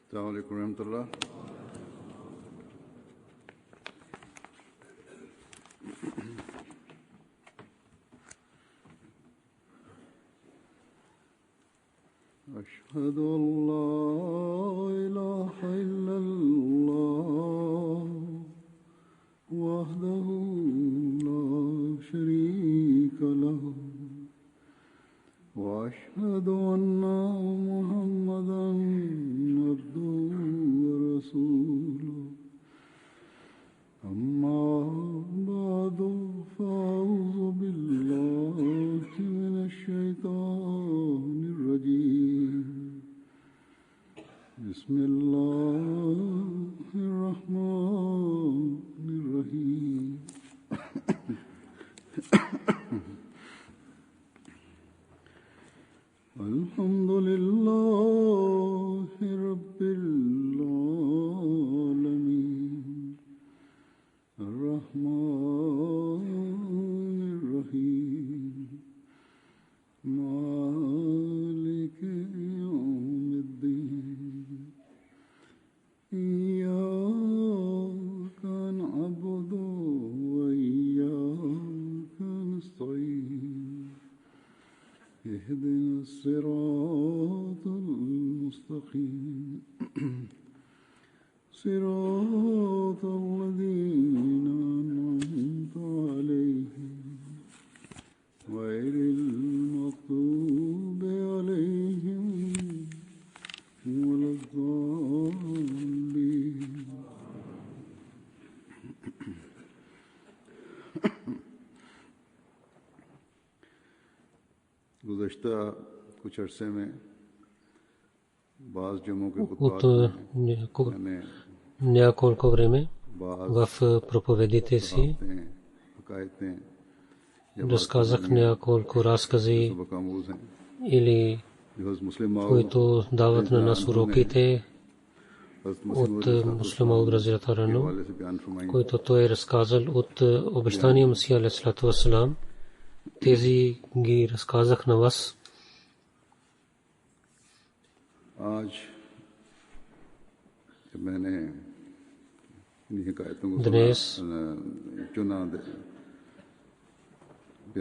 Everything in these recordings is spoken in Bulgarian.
السلام عليكم ورحمة الله. أشهد أن لا إله إلا الله وحده لا شريك له وأشهد أن محمدا عبده ورسوله أما بعد فأعوذ بالله من الشيطان الرجيم بسم الله الرحمن الرحيم الحمد لله رب العالمين الرحمن الرحيم مالك يوم الدين إياك نعبد وإياك نستعين اهدنا الصراط المستقيم صراط الذين أنعمت عليهم غير المغضوب عليهم ولا الضالين. गुज़श्ता कुछ अरसे में बाज़ जुम्मों के няколко време в проповедите си разказах няколко разкази или които дават на нас уроките от Муслим Мауд разияллаху анху, който той е разказал от обещания Масих алейхи вассалам. Тези ги разказах на вас. Днес,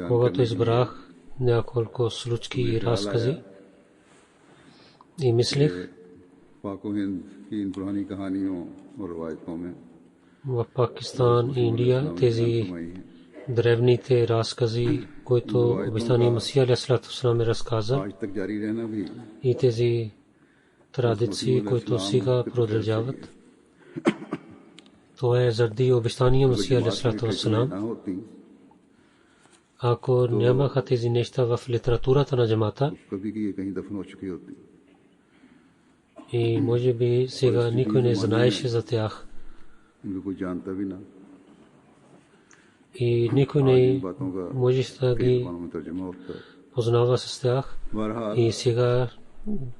когато избрах няколко случки и разкази и мислих в Пакистан и Индия тези древните разкази, които обещания Масих алейхи вассалам разказа, и тези традиции, които сега продължават. Това е заради обещания Масих алейхи вассалам. Ако нямаха тези неща в литературата на джамата, и може би сега никой не знаеше за тях, и никой не може да ги познава с тях. И сега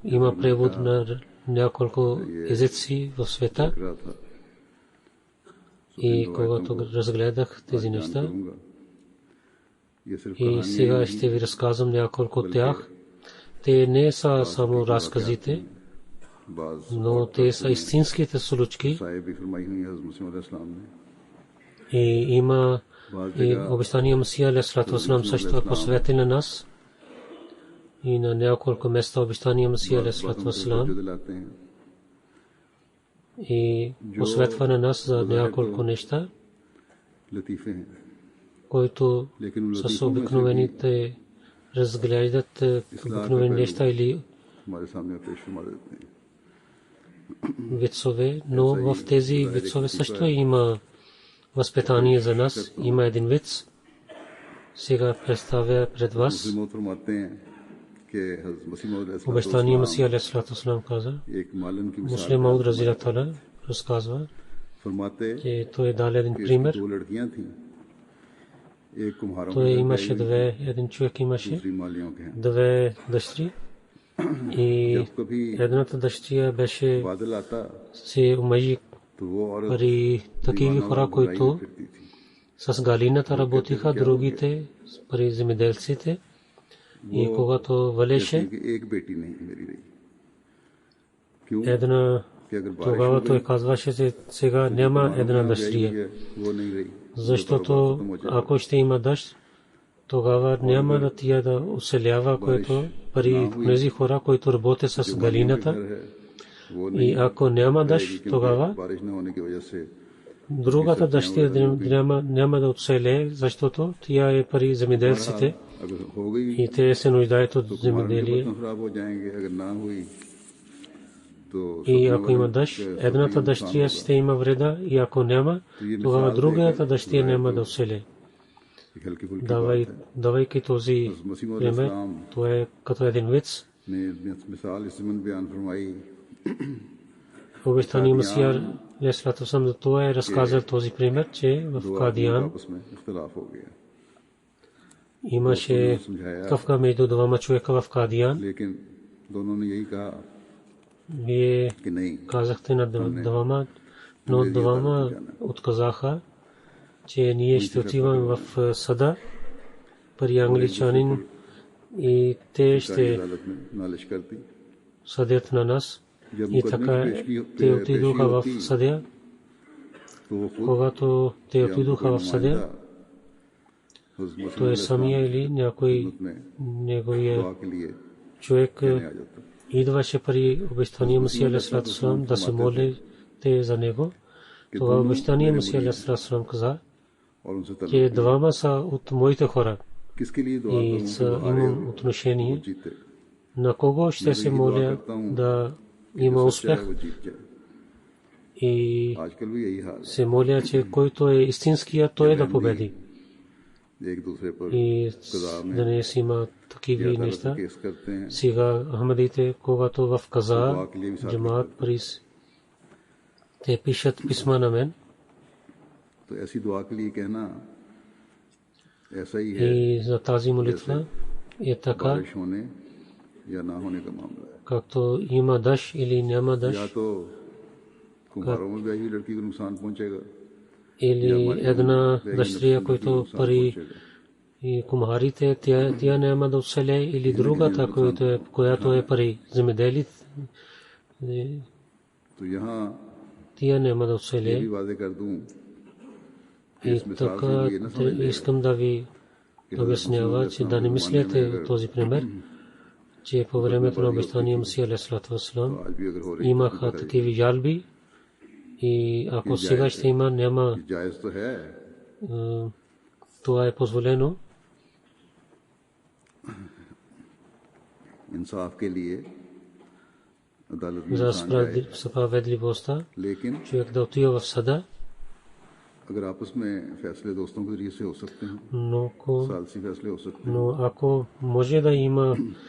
има превод на няколко езици в света. И когато разгледах тези неща, и сега ще ви разказвам няколко от тях. Те не са само разказите, но те са истинските случки. И има и обещания Масих алейхи вассалам също е посветен на нас. И на няколко места обещания Масих алейхи вассалам и посветва на нас за няколко неща, които с обикновените разглеждат обикновени неща или вицове, но в тези вицове също има възпитание за нас. Има един виц, сега представя пред вас. Обещания Масих алейхи вассалам каза, Муслим Мауд разияллаху анху разказва, че той е дал един пример. Той имаше един човек имаше две дъщери, и едната дъщеря беше се омъжи при такива хора, които с галината работиха, другите при земеделците. И когато валеше, една कि अगर बारिश हो Тогава गई той казваше, че сега няма една дъщерия. वो नहीं रही, Защото ако ще има дъжд, тогава няма да тия да оселява, което пари тези хора, които работят с галината. И ако няма дъжд, тогава बारिश न होने की वजह से другата дъщеря няма да оцелее, защото тя е пари земеделците अगर हो गई и те се нуждаят от तो कुम्हार के земеделие. बर्तन खराब हो जाएंगे, अगर ना हुई तो И ако има дъжд, едната дъщеря ще има вреда, и ако няма, тогава другата дъщеря няма да оцелее. एक हल्की फुल्की Давайки този пример, това е като един виц. ने मिसाल इस ज़मीन बयान फरमाई Обещания Масия Леслата съм за това е разказал този пример, че в Кадиян आपस में इख्तिलाफ हो गया, имаше кавка между двама човека в Кадиян. लेकिन दोनों ने यही कहा Вие कि नहीं, казахте на двама, но двама отказаха, че ние ще отиваме в съда при англичанин и те ще अदालत में नालिश कर दी। съдят на нас. जब И така те отидоха в съдя. तो वो खुद Когато те отидоха в съдя, той самия или някой неговия दुआ के लिए човек आ जाता, идваше при обещания Масия Алейхиссалату вассалам да се молите за него. Това обещания Масия Алейхиссалату вассалам каза, और उनसे че двама са от моите хора किसके लिए दुआ и करूं са कि हारे имам отношение. जीते, На кого ще се моля да има успех वो जीत जाए। и आजकल भी यही हाल се моля, че който е истинския, той да победи. है, एक दूसरे पर И днес има такива неща. केस करते हैं, Сега Ахмадите, когато в Каза, джамаат Парис, те пишат писма на мен तो ऐसी दुआ के लिए कहना ऐसा ही है и за тази молитва е така, बारिश होने या ना होने का मामला है। както има дъжд или няма या дъжд, तो कुम्हारों में भी आई हुई लड़की को नुकसान पहुंचेगा, или една дъщеря, която пари и кумарите, тя няма да оцелее, или другата, която е пари земеделите, तो यहाँ тя няма да ये оцелее. भी वादे कर दूं कि И इस मिसाल така से ये ना समझ искам да ви обяснява, че да не мислете този пример, че по времето на обещания Масия Алейхиссалату вассалам आज भी अगर हो रही имаха такива жалби, и ако сега ще има, няма, जायज तो है, това е позволено. इंसाफ के लिए अदालत में За इंसान जाए, справедливостта, लेकिन човек да отива в съда, अगर आपस में फैसले दोस्तों के जरिए से हो सकते हैं, सालसी फैसले हो सकते हैं, но ако може да има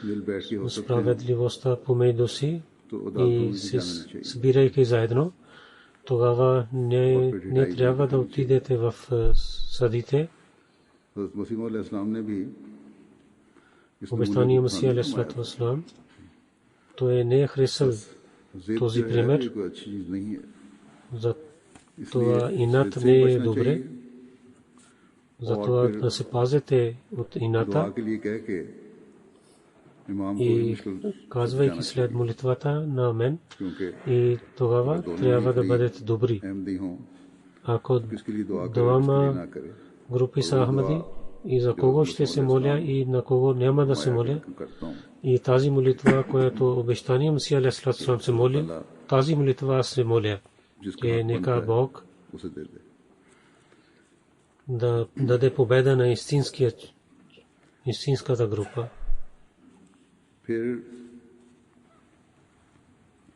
मिल बैठ के हो सकते हैं, справедливостта помежду си तो अदालतों и में भी се जाना नहीं चाहिए। събирайки заедно, тогава не трябва да отидете в съдите. हज़रत मसीह अलैहिस्सलाम ने भी इस Обещания Масия Алейхиссалату вассалам, той не е харесал ज़िद този जो है пример. ये कोई अच्छी चीज नहीं है, За इसलिए това инат ज़िद से не ही е बचना добре. चाहिए। За това да се пазите от दुआ ината के लिए कह के इमाम को и मुश्किल казвайки след молитвата на мен, क्योंकि и тогава трябва да бъдете добри. अहमदी हों, Ако किसके लिए दुआ करे, двама किसके लिए ना करे, групи са Ахмади, и за кого ще се моля и на кого няма да се моля. करता हूँ। И тази молитва, която обещание Масия Алейхиссалату вассалам се моли, тази молитва аз се моля, че нека Бог उसे दे दे। да даде победа на истинската група. फिर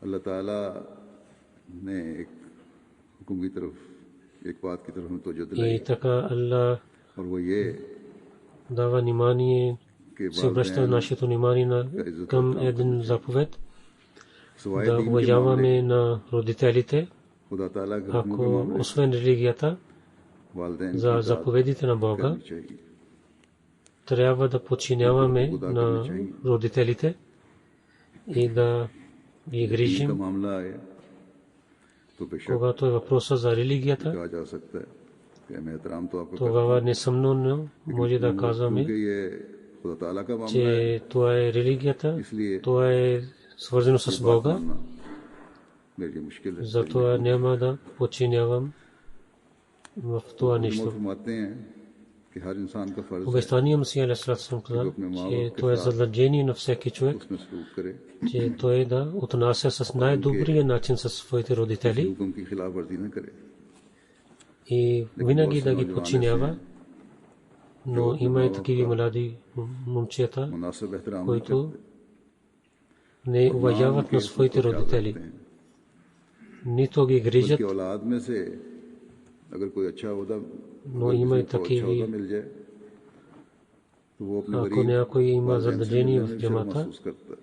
अल्लाह ताला ने एक हुक्म की तरफ, एक बात की तरफ हमें तवज्जो दिलाई, И така Аллах और वो ये дава внимание, कि се връща нашето внимание към един заповед, да уважаваме на родителите, खुदा ताला के हुक्मों के ако मामले освен религията, वालिदैन की за इताअत заповедите на Бога, करनी चाहिए। трябва да подчиняваме на родителите и да ги का грижим. मामला है तो बेशक Когато е въпроса за религията, कहा जा सकता है कि मैं एहतराम तो आपको тогава несъмнено може да казваме, क्योंकि ये खुदा ताला का मामला है, че това е религията, इसलिए това е свързано с Бога, मेरे लिए मुश्किल है। Затова няма да подчинявам в това нещо. फरमाते हैं कि हर इंसान का फर्ज है Обещания Масия алейхиссалам каза, че то е задължение на всеки човек, उसमें सलूक करे, че той да отнася с най-добрия начин със своите родители हुक्म की खिलाफ वर्जी न करे। и винаги да ги подчинява. Но има и такива млади момчета, मुनासिब एहतराम नहीं които करते, не уважават на своите родители, нито ги грижат. कि औलाद में से अगर कोई अच्छा ओहदा, Но има и अच्छा такива, ओहदा मिल जाए तो वो अपने ако गरीब някой има वालिदैन से задължение मिलने в में शर्म джамата, महसूस करता है।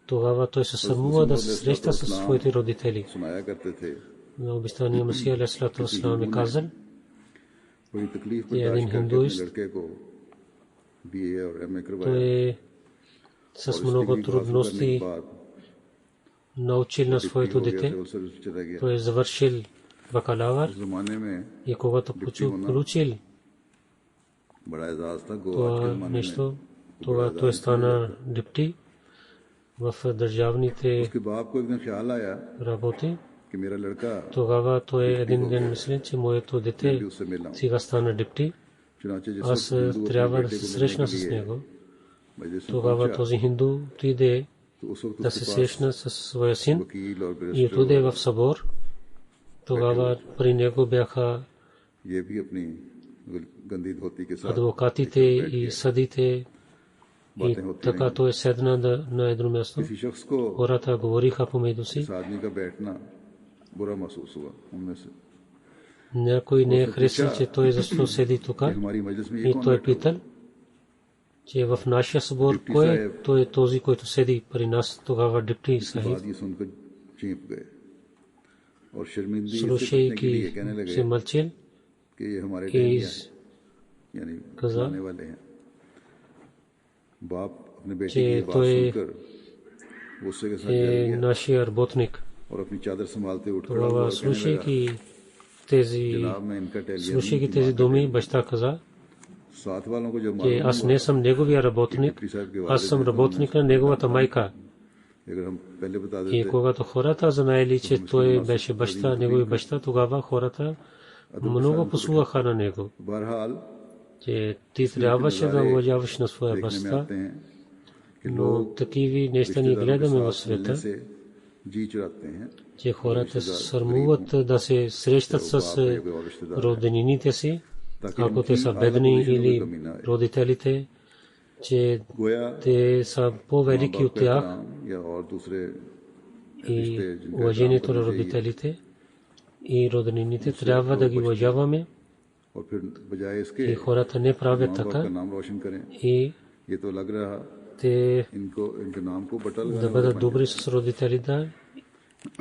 тогава той се срамува да се среща със своите родители. सुनाया करते थे, На обещания Масия алейхиссалам е казал, बड़ी तकलीफ ये बर्दाश्त दिन करके हिंदुइस्ट, अपने लड़के को बीए और एमए करवाया। той с और много डिग्री हासिल करने трудности के बाद научил на डिप्टी своето हो गया, дете. सिविल सर्विस चला गया। Той е завършил бакалавър उस जमाने में и когато получил बड़ा एजाज था। गो आज के това जमाने में нещо, тогава той стана депти в държавните उसके बाप को एक दिन ख्याल आया работи. कि मेरा लड़का, Тогава той един ден мисли, че моето मैं भी дете उससे मिला हूँ। сега стана депти. चुनाचे जिस Аз वक्त हिंदू अपने трябва да बेटे се को срещна मिलने के с लिए него. मजलिस में Тогава पहुंचा, този хинду отиде तो उस वक्त да उसके се पास срещна със своя син वकील और и बैरिस्टर отиде और в събор. Тогава при него бяха ये भी अपनी गंदी धोती के साथ адвокатите и съдите и बातें होती така रहीं। той седна на едно място. किसी शख्स को Хората говориха помежду इस си. आदमी का बैठना बुरा महसूस हुआ उनमें से। Някой не е харесал, че той защо седи тук. कि हमारी मजलिस में ये И कौन той बैठा हुआ? питал, че в нашия събор кой е? Той е този, който седи при нас. Тогава депти इसके сахиб, बाद ये सुनकर चीप गए और शर्मिंदगी से बचने के लिए слушайки कहने लगे се мълчил कि ये हमारे и टेंगिया हैं, यानी कज़ा? खाने वाले हैं। बाप अपने बेटे че की ये बात той सुनकर गुस्से के साथ जल е गया нашия работник. और अपनी चादर संभालते हुए उठ खड़ा हुआ Тогава और कहने लगा, слушайки тези, जनाब मैं इनका टेलियन слушайки тези думи, баща каза, साथ वालों को जब че मालूम аз हुआ не съм неговия работник, डिप्टी साहब के аз वालिद съм हैं, तो работник на неговата майка. अगर हम पहले बता И देते когато хората знаели, че той беше баща, негови баща, тогава хората много послуха на него, बहरहाल че ти трябваше да уважаваш на своя देखने में баща. आते हैं कि Но लोग такива неща ни रिश्तेदारों के гледаме в साथ मिलने света, से जी चुराते हैं। че хората се срамуват да се срещат с роднините си, ако те са бедни или родителите, че गोया те са по-велики от тях या और दूसरे и रिश्ते जिनका уважението एहतराम на करना चाहिए। родителите и роднините трябва да ги уважаваме और फिर बजाय इसके и хората не правят माँ बाप का така नाम रोशन करें। и ये तो लग रहा те इनके नाम को बटल да бъдат добри с родителите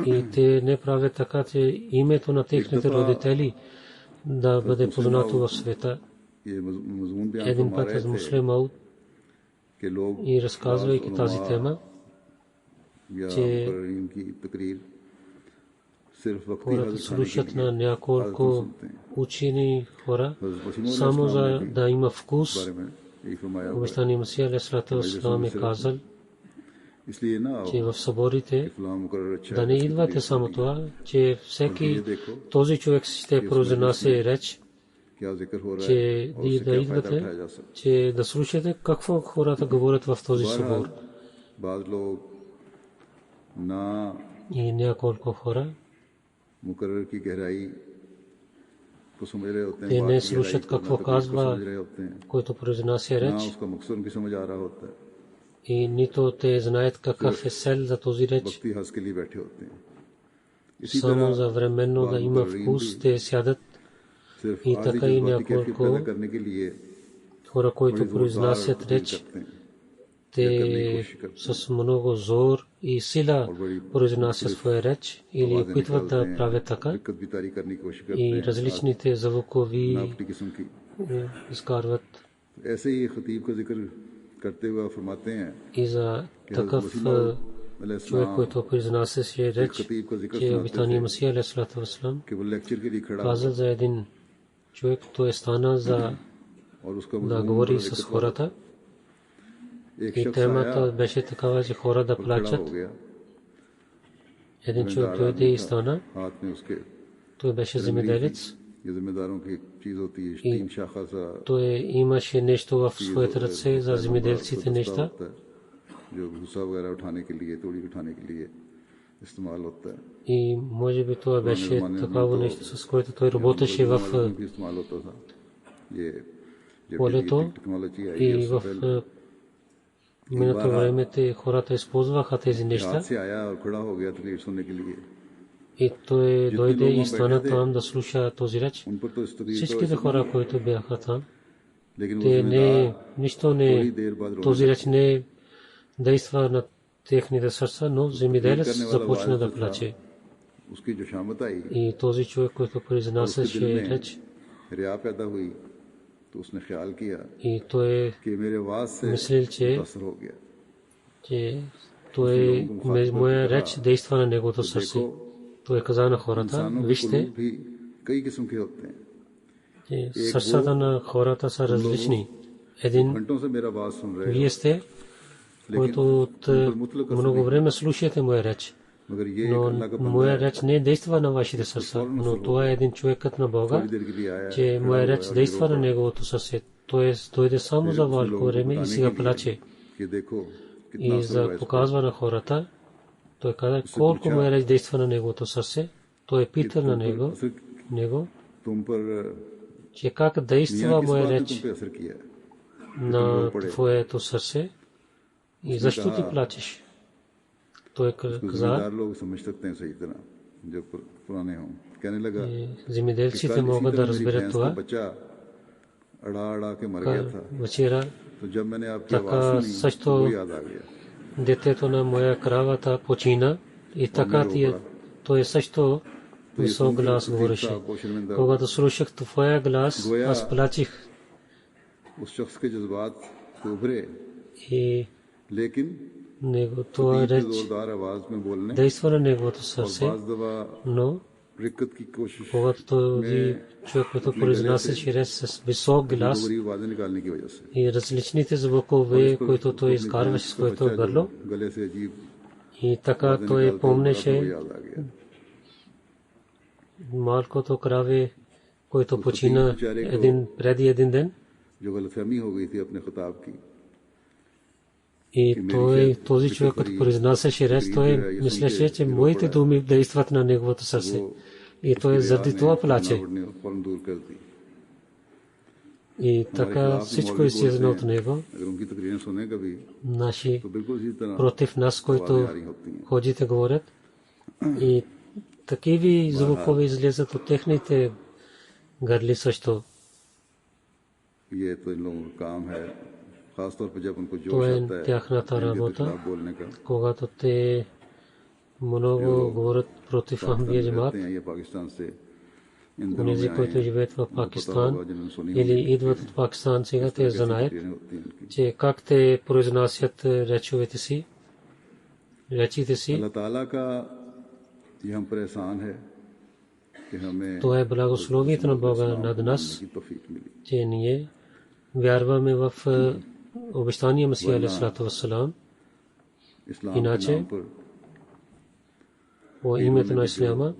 и те не правят така, че името на техните родители да бъде познато в света. ये मजमून बयान Един फरमा път रहे с थे муслим Ауд कि लोग и разказвайки тази тема, या че मुकर्रिरीन की तकरीर सिर्फ वक्ती хората हासिल खाने के слушат लिए на няколко सुनते हैं। учени хора, हज़रत मसीह मौद само за अलैहिस्सलाम ने да има इस вкус. बारे में यही फरमाया हुआ है। Обещания Масия алейхиссалам е казал, इसलिए ना आओ че в съборите फलां मुकर्रर अच्छा да है, не इसकी идвате तकरीर само सुनिए। това, че всеки ये देखो този човек ще произнася реч, क्या जिक्र हो रहा че है और и उससे да क्या फायदा идвате, उठाया जा सकता че да слушате какво хората говорят в този है। събор. बाद लोग ना И няколко хора, मुकर्रर की गहराई को समझ रहे होते हैं, те बात не की слушат गहराई को, какво ना तकरीर को казва, समझ रहे होते हैं, който произнася ना реч, उसका मकसद उनकी समझ आ रहा होता है, и нито те знаят какъв е цел за този реч. वक्ती हंस के लिए बैठे होते हैं। इसी Само तरह за временно да има вкус, те сядат. सिर्फ и आर्जी така и जज्बाती कैफियत няколко पैदा करने के लिए хора, बड़ी които जोरदार произнасят तकरीर реч, करते हैं те с много зор и сила произнасят своя реч или आवाज़ें опитват да निकालते हैं, правят така दिक्कत बितारी करने की कोशिश करते и हैं, различните звукови नापटी किस्म की। изкарват. ऐसे ही खतीब का जिक्र करते हुए फरमाते हैं И за कि हज़रत такъв मसीह मौद човек, अलैहिस्सलाम който произнасяше реч, खतीब का जिक्र че सुनाते обитания थे Масия алейхиссалам कि वो लेक्चर के लिए खड़ा казал हुआ за един човек, той стана за और उसका да मजमून говори बड़ा с दिक्कत хората. वाला। एक И शख्स темата आया беше такава, че хора да और खड़ा плачат. हो गया един човек дойде и стана. हाथ में उसके Той беше земеделец. ये जिम्मेदारों की एक चीज होती है И 3 शाखा सा той имаше нещо в своите ръце за земеделците неща. होता है जो भूसा वगैरह उठाने के लिए तोड़ी उठाने के लिए इस्तेमाल होता है И може би това беше такава нещо, с което той работеше в भी इस्तेमाल होता था ये जब полето टेक्नोलॉजी आई и है в миналото време хората използваха тези हाथ неща. से आया और खड़ा हो गया तकलीफ सुनने के लिए И той дойде и стана там да слуша този реч. उन पर तो इस तकलीफ Всичките хора, които бяха там, लेकिन वो те не, нищо थोड़ी не, देर बाद този реч не действа на техните сърца, но земеделец започна да плаче. उसकी जो शामत आई И този човек, който произнасяше реч, रिया पैदा हुई तो उसने ख्याल किया и той कि मेरे आवाज से мислил, असर हो गया че той, моя реч действа на неговото сърце. Той каза на хората, इंसानों के вижте, कुलूब भी कई किस्म के होते हैं че сърцата на хората са различни. Един घंटों से मेरा आवाज सुन रहे вие сте, който от много време слушате моя реч. मगर ये Но एक अल्लाह का моя реч не действа на вашите сърца. Но това е един човекът на Бога, थोड़ी देर के लिए आया че моя реч действа на неговото сърце. Той дойде само за малко време и сега плаче. कि देखो И за показва на хората, той каза колко моя реч действа на неговото сърце. Той пита на него, तुम पर че как действа किस моя बात ने реч तुम पे असर किया на твоето сърце и защо ти плачеш? Той каза, जिम्मेदार लोग समझ सकते हैं सही तरह जो पुराने हों कहने लगा земеделците могат да разберат това. बच्चा अड़ा अड़ा के मर गया था Вчера तो जब मैंने आपकी така आवाज सुनी също तो याद आ गया детето на моя кравата почина и така той също висок глас говореше. Когато слушах твоя глас, аз плачих. उस शख्स के जज्बात को उभरे И लेकिन него това реч जोरदार आवाज में बोलने действа на неговото сърце, बाज दफा но रिक्कत की कोशिश когато този човек, който произнасяше реч с висок глас बुरी आवाजें निकालने की वजह से и различните звукове, които той изкарваше с своето гърло, गले से अजीब и така той помнеше याद आ गया малкото краве, който почина преди един ден. जो गलतफहमी हो गई थी अपने खिताब की И този човек, който произнасяше реч, той мислеше, че моите думи действат на неговото сърце. И той заради това плаче. И така всичко е изчезнало от него. Наши против нас, които ходите говорят. И такива звукове излезат от техните гърли също. Това е тяхната работа, когато те много говорят против Ахмадия джамаат. Онези, които живеят в Пакистан или идват от Пакистан сега, те знаят, че как те произнасят речовете си, речите си. Това е благословието на Бога над нас, че ние вярваме в обещания Месия алейхиссалату вассалам. Иначе по името на Исляма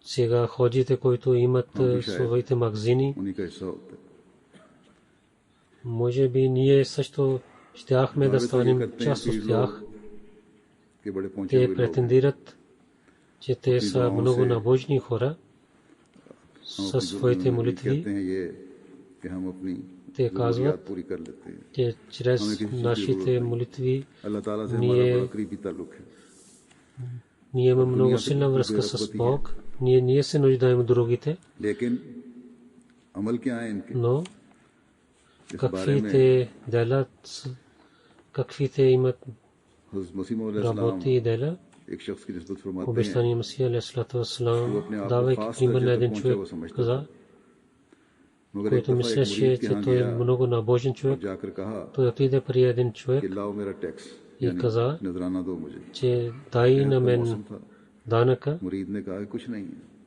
сега ходите, които имат своите магазини, може би ние също щяхме да станем част от тях. Те претендират, че те са много набожни хора със своите молитви. Те казват, че чрез нашите молитви ние имаме много силна връзка с Бог. Ние се нуждаем от другите. Но каквите дела, каквите имат работи и дела, обещания Месия алейхиссалату вассалам, давайки пример на един човек, каза, който мислеше, че той е много набожен човек, той отиде при един човек и каза, че дай на мен данъка.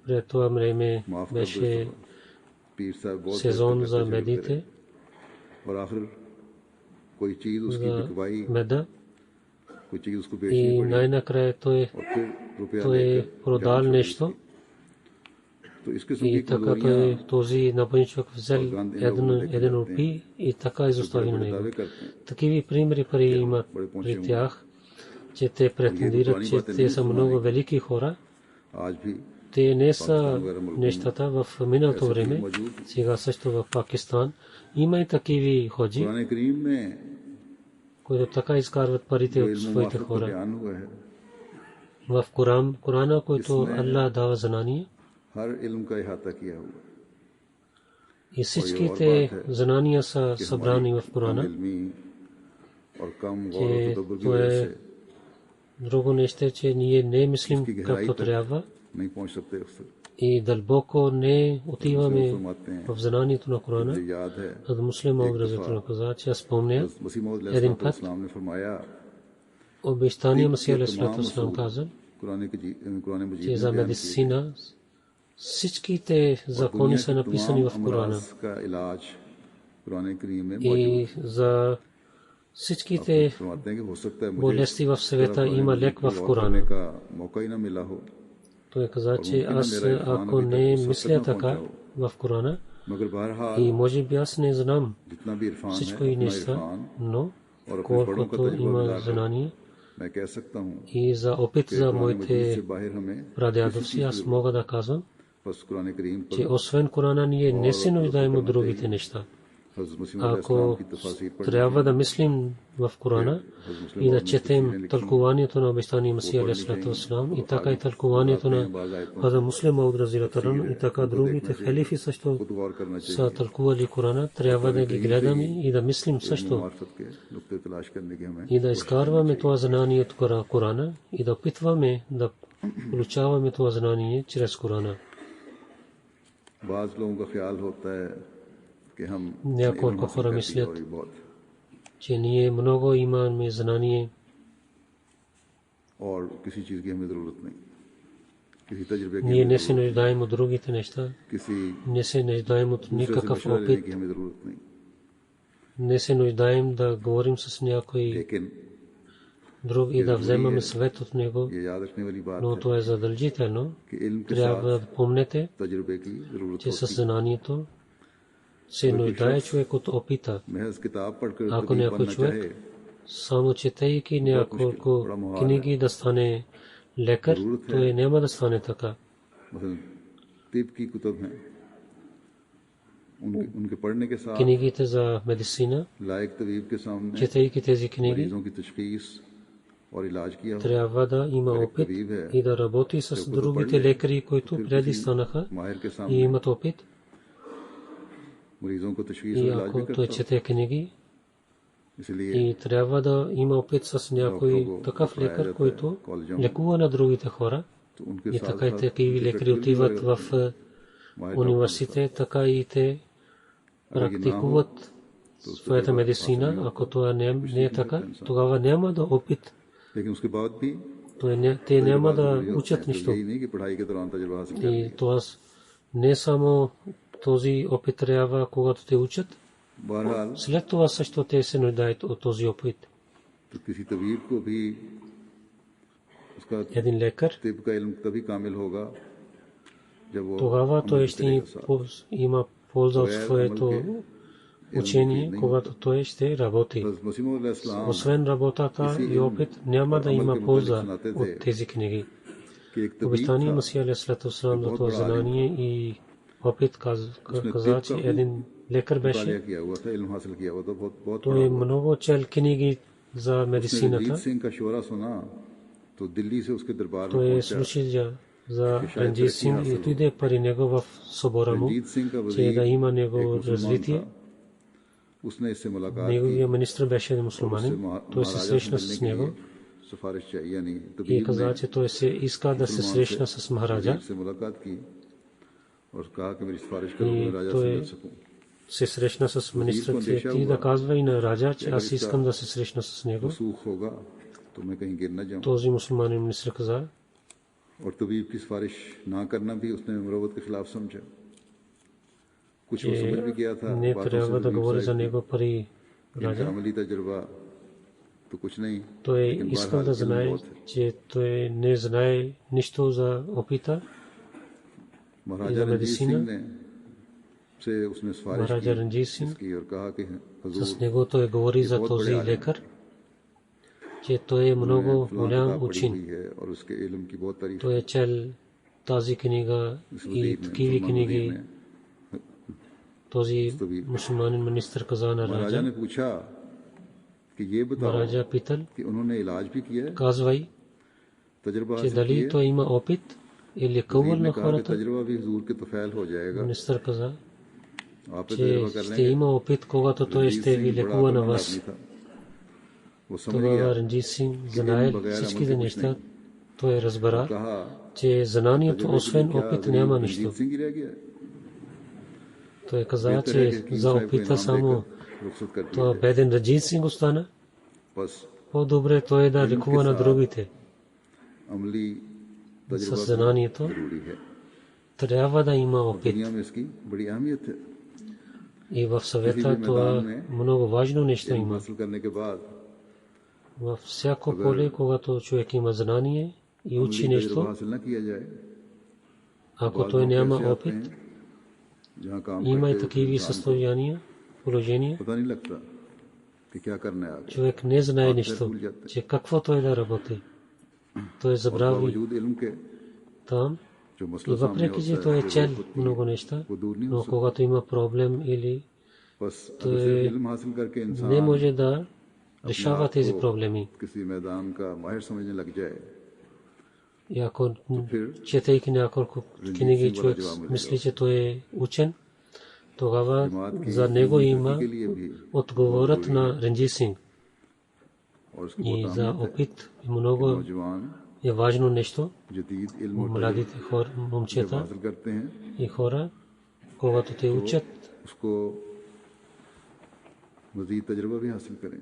Пред това време беше сезон за медите, за меда. कोई चीज उसको बेचनी И पड़ी най-накрая और फिर रुपया той लेकर продал जान छोड़ी нещо उसकी। तो इस किस्म की и така कमजोरियां този нападничок взел और गंद इन लोगों में देखे един जाते हैं рупий и така जो изостави बड़े на बड़े него. दावे करते हैं Такива примери пари कि हम имат बड़े पहुंचे при हुए हैं тях, че те претендират, че те са много велики хора. आज भी Те не पाकिस्तान са वगैरह मुल्कों में нещата в миналото ऐसे लोग време, मौजूद сега също в Пакистан. Има и такива ходжи, कुरान करीम में които така изкарват парите जो от इल्म своите मार्फत का хора. बयान हुआ है В Корана, който Аллах дава знание, हर इल्म का इहाता किया हुआ है и всичките знания са कि събрани в कम Корана. इल्मी और कम गौर че और तदब्बुर की то वजह е से друго нещо, че ние не мислим इसकी गहराई както तक трябва नहीं पहुंच सकते अक्सर и дълбоко не отиваме फरमाते हैं в знанието на मुझे Корана. याद है Аз муслим Огразително каза, че аз спомня मसीह един път ने फरमाया обещания कि Масия तमाम Алейхиссалам उसूल каза, कुरान मजीद че में за बयान किए медицина всичките और закони दुनिया са के написани तमाम в Корана. अमराज का इलाज कुरान करीम में И मौजूद за всичките फरमाते हैं कि हो सकता है मुझे болести в света има лек в गौर करने Корана. का मौका ही ना मिला हो Той каза, че аз ако не мисля така в Корана, मगर बहरहाल и може би аз не знам जितना भी इरफान всичко है и उतना неща, इरफान но और अपने बड़ों का колкото तजुर्बा има मिलाकर знание मैं कह सकता हूँ и за опит कि за कुरान मजीद से моите बाहर हमें прадядовци, аз мога да казвам, बस कुरान करीम पर че освен Корана ние не се нуждаем от другите неща. हज़रत मसीह Ако अलैहिस्सलाम की तफसीर पढ़नी трябва да мислим в Корана и да четем тълкуванието на обещания Масия Алейхиссалам и така и тълкуванието на Хазрат Муслим Мауд разияллаху анху и така другите халифи също खुद गौर करना са चाहिए тълкували Корана, трябва да ги гледаме и да мислим също मार्फत के नुक्ते तलाश करने की हमें и да изкарваме това знание от Корана и да опитваме да получаваме това знание чрез Корана. बाज लोगों का ख्याल होता है कि हम Няколко хора мислят, че ние много имаме знание और किसी चीज की हमें जरूरत नहीं किसी तजुर्बे की ние не се нуждаем от другите неща, किसी не се нуждаем от दूसरे से никакъв मशवरा लेने опит, की हमें जरूरत नहीं не се нуждаем да говорим с някой लेकिन друг и да вземаме съвет от него, ये याद रखने वाली बात но है то е задължително. कि इल्म के Трябва साथ да помнете, तजुर्बे की जरूरत че होती със знанието се нуждае човек от опита. है महज किताब पढ़कर Ако तबीब някой बनना चाहे човек само четейки няколко книги да стане лекар, той няма да стане така. मसलन तिब की कुतुब हैं उनके पढ़ने के साथ Книгите за медицина, लायक तबीब के सामने четейки тези книги, मरीजों की तशखीस और इलाज किया हो трябва да има опит и да работи с другите лекари, които преди станаха माहिर के и सामने имат опит. मरीजों को तशखीस И और इलाज भी ако той करता हो чете книги, इसलिए и трябва да има опит с някой такъв лекар, който лекува на другите хора. तो उनके И साथ така и साथ такива лекари отиват в университет, така и те практикуват своята медицина. Ако това не е така, тогава няма да опит. लेकिन उसके बाद भी Те няма да учат нищо. यही नहीं कि पढ़ाई के दौरान तजुर्बा हासिल कर И това не само този опит трябва, когато те учат, बहरहाल след това също те се нуждаят от този опит. तो किसी तबीब को भी उसका Един лекар, तिब का इल्म तभी कामिल होगा जब वो тогава अमल той के ще तरीके के साथ има полза от своето учение, когато той ще работи. हज़रत मसीह मौद अलैहिस्सलाम Освен работата и опит, няма да има полза от тези книги. कि एक तबीब Обещание था Масия Алейхиссалам за това знание и опит каза, че един лекар मुतालिया беше. किया हुआ था इल्म हासिल किया हुआ था बहुत Той много чел книги за उसने медицината. रणजीत सिंह का शोरा सुना तो दिल्ली से उसके दरबार में Той पहुंचा слуша за Ранджит Синг и отиде при него в собора му, रणजीत सिंह का че да वजीर има एक негово मुसलमान развитие. था उसने इससे मुलाकात की Неговия министр беше उससे мусулманин. Той се महाराजा से срещна मिलने с के него लिए सिफारिश चाहिए यानी и तबीब каза, ने че той се иска да се срещна с Махараджа. से मुलाकात की और कहा कि मेरी सिफारिश करो И मैं राजा से той मिल सकूं се срещна с министра, че ти да казва и на Раджа, че аз искам да се срещна с него. सूख होगा तो मैं कहीं गिर न जाऊं Този мусулманин министр каза, और तबीब की सिफारिश ना करना भी उसने मुरवत के खिलाफ समझा कुछ वो समझ भी गया था не बातों से трябва да तबीब говори за साहब него при की इनका Раджа. अमली तजुर्बा तो कुछ नहीं, той लेकिन искал बहरहाल да इल्म знае, बहुत है। че той не знае нищо за опита महाराजा за रणजीत медицина. सिंह ने से उसने सिफारिश Махараджа Ранджит की Синг, इसकी और कहा कि с हजूर него той говори ये за बहुत बड़े този आलिम лекар, हैं, че той е उन्होंने много फलां голям किताब पढ़ी учен. हुई है और उसके इल्म की बहुत तारीफ Той е की। чел тази книга इस и वजीर ने, такива मुसलमान वजीर книги. ने, Този мусулманин министър каза на महाराजा раджа. ने पूछा कि ये बताओ Махараджа питал, कि उन्होंने इलाज भी किया है, казвай, तजुर्बा че हासिल дали किया है? той има опит и वजीर лекувал ने на कहा कि хората. तजुर्बा भी हुजूर के तफैल हो जाएगा, Министър каза, आप पे че तजुर्बा कर ще लेंगे। има опит, когато той रणजीत ще ви सिंह बड़ा лекува на अक्लमंद вас. आदमी था, वो समझ Тогава गया Ранджит Синг कि знае इल्म बगैर अमल всичките के कुछ неща. नहीं। Той разбра, कहा че знанието तजुर्बे के लिए освен क्या опит गरीब няма रणजीत нищо. सिंह ही रह गया है? Той каза, बेहतर है че कि हकीम за साहब को опита इनाम само देकर रुखसत कर दिया това जाए। беден Ранджит Синг остана. बस По-добре той да इल्म के лекува на साथ другите. अमली तजुर्बा Със भी знанието जरूरी है। трябва да има опит. दुनिया में इसकी बड़ी अहमियत है। И в किसी съвета भी това मैदान में много важно нещо इल्म има. हासिल करने के बाद Във всяко поле, когато човек има знание и учи अमली तजुर्बा нещо, हासिल न किया जाए, ако बाद той मौके няма ऐसे आते опит, हैं जहाँ काम има и करते हुए такива इंसान को състояния, положения, पता नहीं लगता कि क्या करना है आगे। човек не знае आप нищо, भूल जाते हैं। че какво той да работи. Той और забрави बावजूद इल्म के там जो и मसला सामने въпреки, че होता той है, е जो чел रोक होती много है, неща, वो दूर नहीं हो но सकती। когато има проблем или बस तो अगर ये सिर्फ इल्म हासिल करके не इंसान може да अपने решава आप тези को проблеми. किसी मैदान का माहिर समझने लग जाए, И ако फिर четейки няколко रणजीत книги, सिंह वाला човек जवाब мисли, मिलेगा। че той е учен, тогава जमात की за него इल्मी има तरक्की के लिए भी отговорът बहुत जरूरी на है Ранджит Синг. और इसकी И बहुत за अहमियत है опит कि много नौजवान е важно нещо. जदीद इल्म और Младите хора, जब момчета हासिल करते हैं и хора, когато те учат, उसको मजीद तजुर्बा भी हासिल करें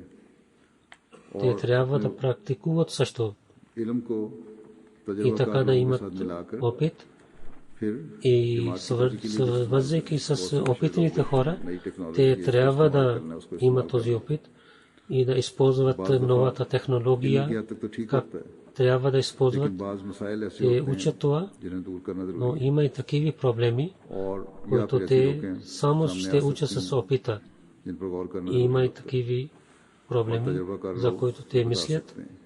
те और трябва да практикуват също. इल्म को И така да तजुर्बाकार लोगों के имат साथ मिलाकर опит. फिर И जमात की तरक्की के लिए भी свързвайки с बहुत से опитните लोग хора, नई टेक्नोलॉजी те है, трябва इसको да इस्तेमाल करना है, उसको имат इस्तेमाल този करना। опит и да използват बाज़ दफ़ा новата इल्म की технология, हद तक तो ठीक как होता है, трябва да използват. लेकिन बाज़ मसाइल ऐसे Те होते учат हैं това, जिन्हें दूर करना но जरूरी है има и такива проблеми, और या които फिर ऐसी те रोकें само सामने ще आ учат सकती с हैं опита. जिन पर गौर करना И има जरूरी и होता है такива और проблеми, तजुर्बाकार за लोग които те बता мислят. सकते हैं।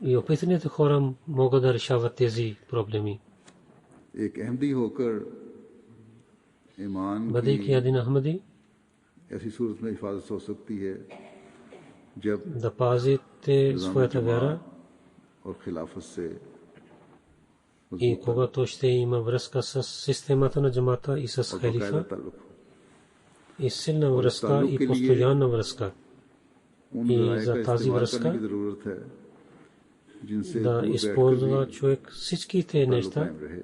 И опитните хора могат да решават тези проблеми. एक अहमदी होकर ईमान Бъдейки की един ахмади, ऐसी सूरत में हिफाजत हो सकती है जब да пазите निज़ाम своята вяра और खिलाफत से и когато ще има връзка с системата на джамата и с और халифа, बाकायदा ताल्लुक हो। и силна और इस връзка ताल्लुक и के लिए постоянна връзка. उन И ज़राए за का тази इस्तेमाल връзка करने की ज़रूरत है जिनसे да दूर बैठकर използва भी човек всичките ताल्लुक неща, कायम रहे।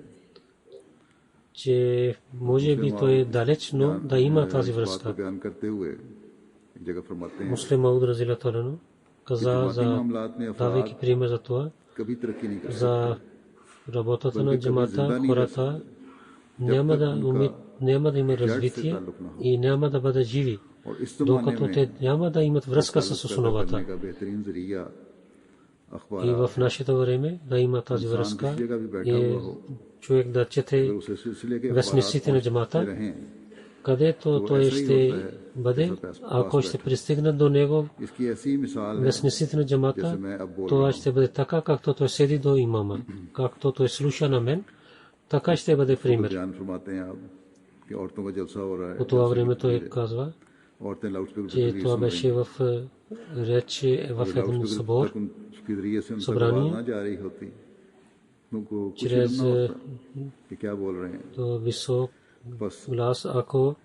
че може би той е далеч, но да има тази इस बात को връзка. बयान करते हुए एक जगह फरमाते हैं Муслим Мауд разилата анху каза जमाती за मामलात में давайки अफराद пример за това, कभी तरक्की नहीं कर за работата на बल्कि कभी джамата, जिंदा नहीं रह хората सकते няма जब да तक умеят, няма да има जड़ से развитие ताल्लुक ना हो। и няма да бъдат живи, और इस जमाने докато में те няма да имат връзка с ताल्लुक पैदा основата. करने का बेहतरीन जरिया И अखबार в нашето време да има тази इंसान връзка किसी जगह भी बैठा и हुआ हो, човек да чете अगर उसे सिलसिले के вестниците на джамата, रहें, където той ще бъде, ако ще пристигнат до него इसकी ऐसी मिसाल है вестниците на जैसे джамата, मैं अब बोल रहा това हूँ। ще бъде така, както той седи до имама, както той слуша на мен, така ще бъде तो пример. बयान फरमाते हैं आप कि औरतों का जलसा हो रहा है, По това जलसे време की той तकरीरें, казва, औरतें लाउडस्पीकर पे че तकरीर това सुन रही беше हैं। в реч в और един लाउडस्पीकर събор, तक उसके जरिए से उन तक събрание, आवाज ना जा रही होती, उनको कुछ чрез इल्म ना होता कि क्या बोल रहे हैं। то висок बस глас, ако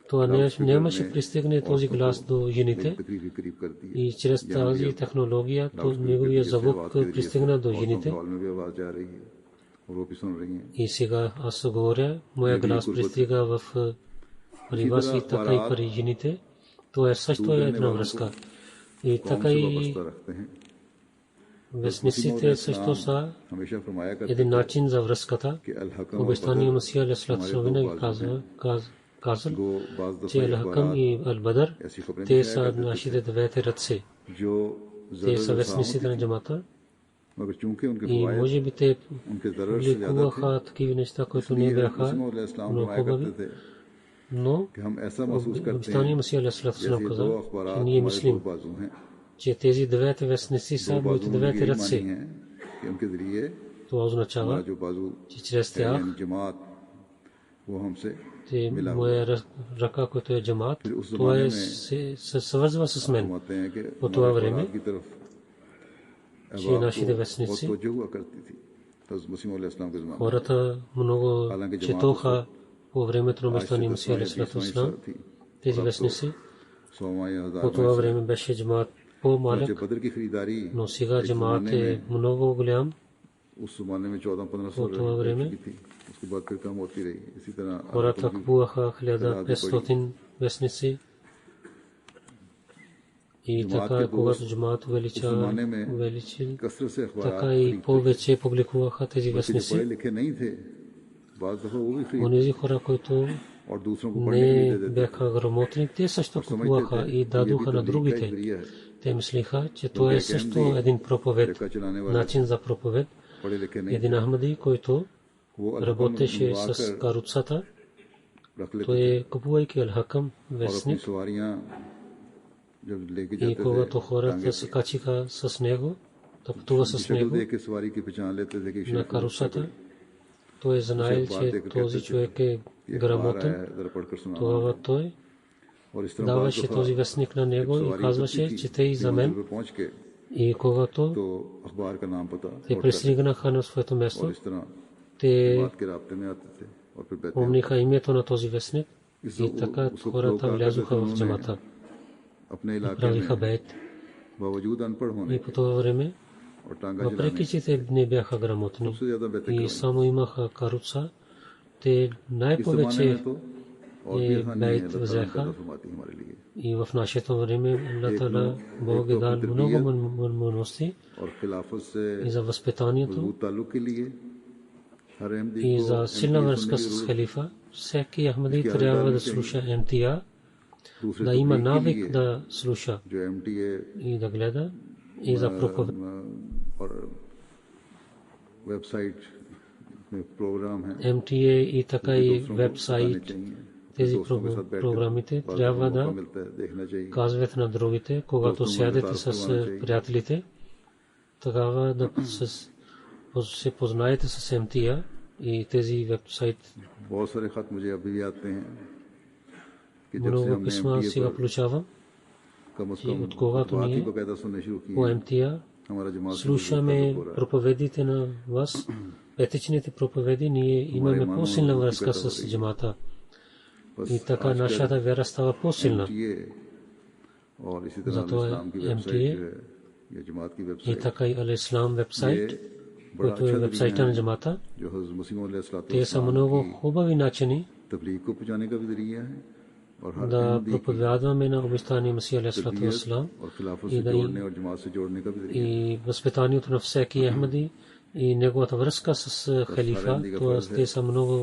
това нямаше пристигне този глас до жените, तकरीर भी करीब कर दी है। и чрез тази технология то неговия звук пристигна до жените. हॉल में भी आवाज जा रही है और वो भी सुन रही हैं। И сега аз говоря, моя глас пристига в при вас и така и при жените. То е също една връзка. И कौम така से и वाबस्ता रखते हैं। вестниците също са हमेशा फरमाया करते един थे начин за връзката. कि अल-हकम और Обещания बदर Масия алейхиссалату हमारे ва दो винаги बाजू हैं। казал, गो बाज че दफा Ал-Хакам и Ал-Бадър, ऐसी खबरें भी те दिखाया са करते थे нашите двете ръце. जो те са जरूरत вестниците на джамата मगर चूंकि उनके и फवायद може би те उनके जरूरत से ज्यादा थे публикуваха такива неща, които не бяха मसीह अलैहिस्सलाम много फरमाया хубави, करते थे но कि हम ऐसा महसूस करते обещания हैं Масия алейхиссалам जैसे каза, दो че अखबारात ние हमारे दो мислим, बाजू हैं че тези девете вестници दो са बाजू моите उनकी девете यही मानी ръце. है कि उनके जरिए Това हमारा означава, जो बाजू че чрез है тях यानी जमात वो हमसे те मिला हुआ моя ръка, който е джамат, फिर उस това जमाने е में се свързва с мен. फरमाते हैं कि по това हमारे време, अखबारात की तरफ че अहबाब нашите को बहुत вестници, तवज्जो हुआ करती थी हज़रत मसीह अलैहिस्सलाम के ज़माने में хората много हालांकि जमात четоха по времето на आज से обещания 10 Масия या 20 алейхиссалам थी тези और अब तो вестници. 100 या По 1000 това време беше джамат по-малък, मुझे बदर की खरीदारी но сега एक джамат जमाने е में много голям. उस जमाने में 1400-1500 по това време की थी उसके बाद फिर कम होती रही इसी तरह хората купуваха 1500 вестници. И така, когато джамат увеличил, कसरत से така अखबार и повече публикуваха тези बच्चे जो вестници. पढ़े लिखे नहीं थे बाज़ दफ़ा वो भी खरीद Онези хора, които और दूसरों को पढ़ने के लिए не दे देते бяха грамотни, те също और समझते купуваха थे и कि ये भी дадоха на तबलीग का एक другите. जरिया है Те мислиха, че това е също един проповед, तरीका चलाने वाले начин за проповед. पढ़े लिखे नहीं Един Ахмади, който वो работеше с каруцата, रख लेते той купувайки Ал-Хакъм और अपनी вестник, सवारियां जब लेके и जाते थे когато хората се качиха с него, да пътува с शक्ल него देख के सवारी की पहचान लेते थे कि на карусата, той знаел, че този човек е грамотен. जरा पढ़कर सुना Тогава той और इस तरह даваше този вестник на него и казваше, чете и за мен. पहुंच के И когато तो अखबार का नाम पता те пристигнаха на своето और място, इस तरह те बात के रास्ते में आते थे और फिर बैठे помниха името на този вестник и така хората влязоха в джамата अपने и इलाके правиха में бейт. बावजूद अनपढ़ होने И по това време, और टांगा въпреки че те не бяха грамотни सबसे ज्यादा बेहतर и само имаха каруца, те इस जमाने най-повече में तो और भी ये आसानी है बैत अल्लाह ताला वज़ेха पैदा फरमाती है हमारे लिए и в нашето време Аллах Таала Бог е дал много мъдромости और खिलाफत से и за възпитанието मजबूत ताल्लुक के लिए हर अहमदी и को за силна MTA връзка सुनने की с जरूरत है। халифа. Всеки Ахмади इसकी трябва आदत да डालनी слуша चाहिए। МТА, दूसरे да има तबलीग के навик लिए да слуша जो MTA и да гледа и за проповед. और वेबसाइट में प्रोग्राम है МТА и така и दूसरों को вебсайт, बताने चाहिए। тези दोस्तों के साथ बैठ के програмите बात трябва करने का да मौका मिलता है, देखना चाहिए казват на другите, когато сядете с приятелите, тогава да се познаете с МТА и тези вебсайт. बहुत सारे खत मुझे अभी भी आते हैं कि जब से Много हमने писма MTA сега पर получавам कम से и कम от когато बात ही ние बकायदा सुनने शुरू किए по हैं, МТА हमारा जमात से слушаме ताल्लुक हो रहा है। проповедите на вас, етичните проповеди, ние имаме по-силна връзка с джамата बस и така आजकल нашата вяра става по-силна. MTA और इसी तरह Зато इस्लाम की वेबसाइट MTA जो है या जमात की И वेबसाइट така и Ал-Ислам вебсайт, ये बड़ा който е अच्छा вебсайта जरिया на है джамата. जो हज़रत मसीह Те са много хубави начини तबलीग को पहुंचाने का भी जरिया है और हर да अहमदी की проповядваме на обещания Масия алейхиссалату तरबियत вассалам और खिलाफत и से да जोड़ने और जमात से जोड़ने का भी जरिया है। и възпитанието на всеки Ахмади и неговата връзка с халифа. Това те са много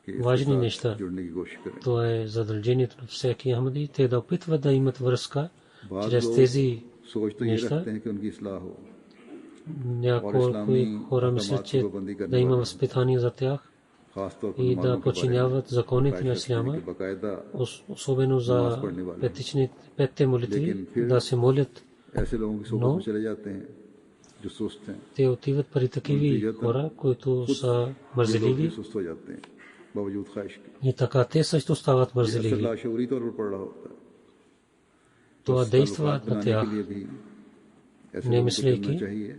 कि इसके важни साथ неща. जुड़ने की कोशिश करें। Това е задължението на всеки Ахмади. Те да опитват да имат връзка बाद чрез लोग тези सोच तो ये неща. रखते हैं कि उनकी इस्लाह हो Някои хора мислят, че да има възпитание за тях खासतौर पर и नमाजों да के बारे में подчиняват законите на исляма, कि बाकायदा особено за петте молитви, да се молят. ऐसे लोगों की सोबत में चले जाते हैं जो सुस्त हैं, Те отиват при такива хора, които са ये लोग भी мързеливи सुस्त हो जाते हैं बावजूद ख्वाहिश के। и така те също стават ये असर мързеливи. लाशऊरी तौर पर पड़ रहा होता है। Това действа ताल्लुकात на बनाने тях. के लिए भी ऐसे Не लोगों को мислейки चुनना चाहिए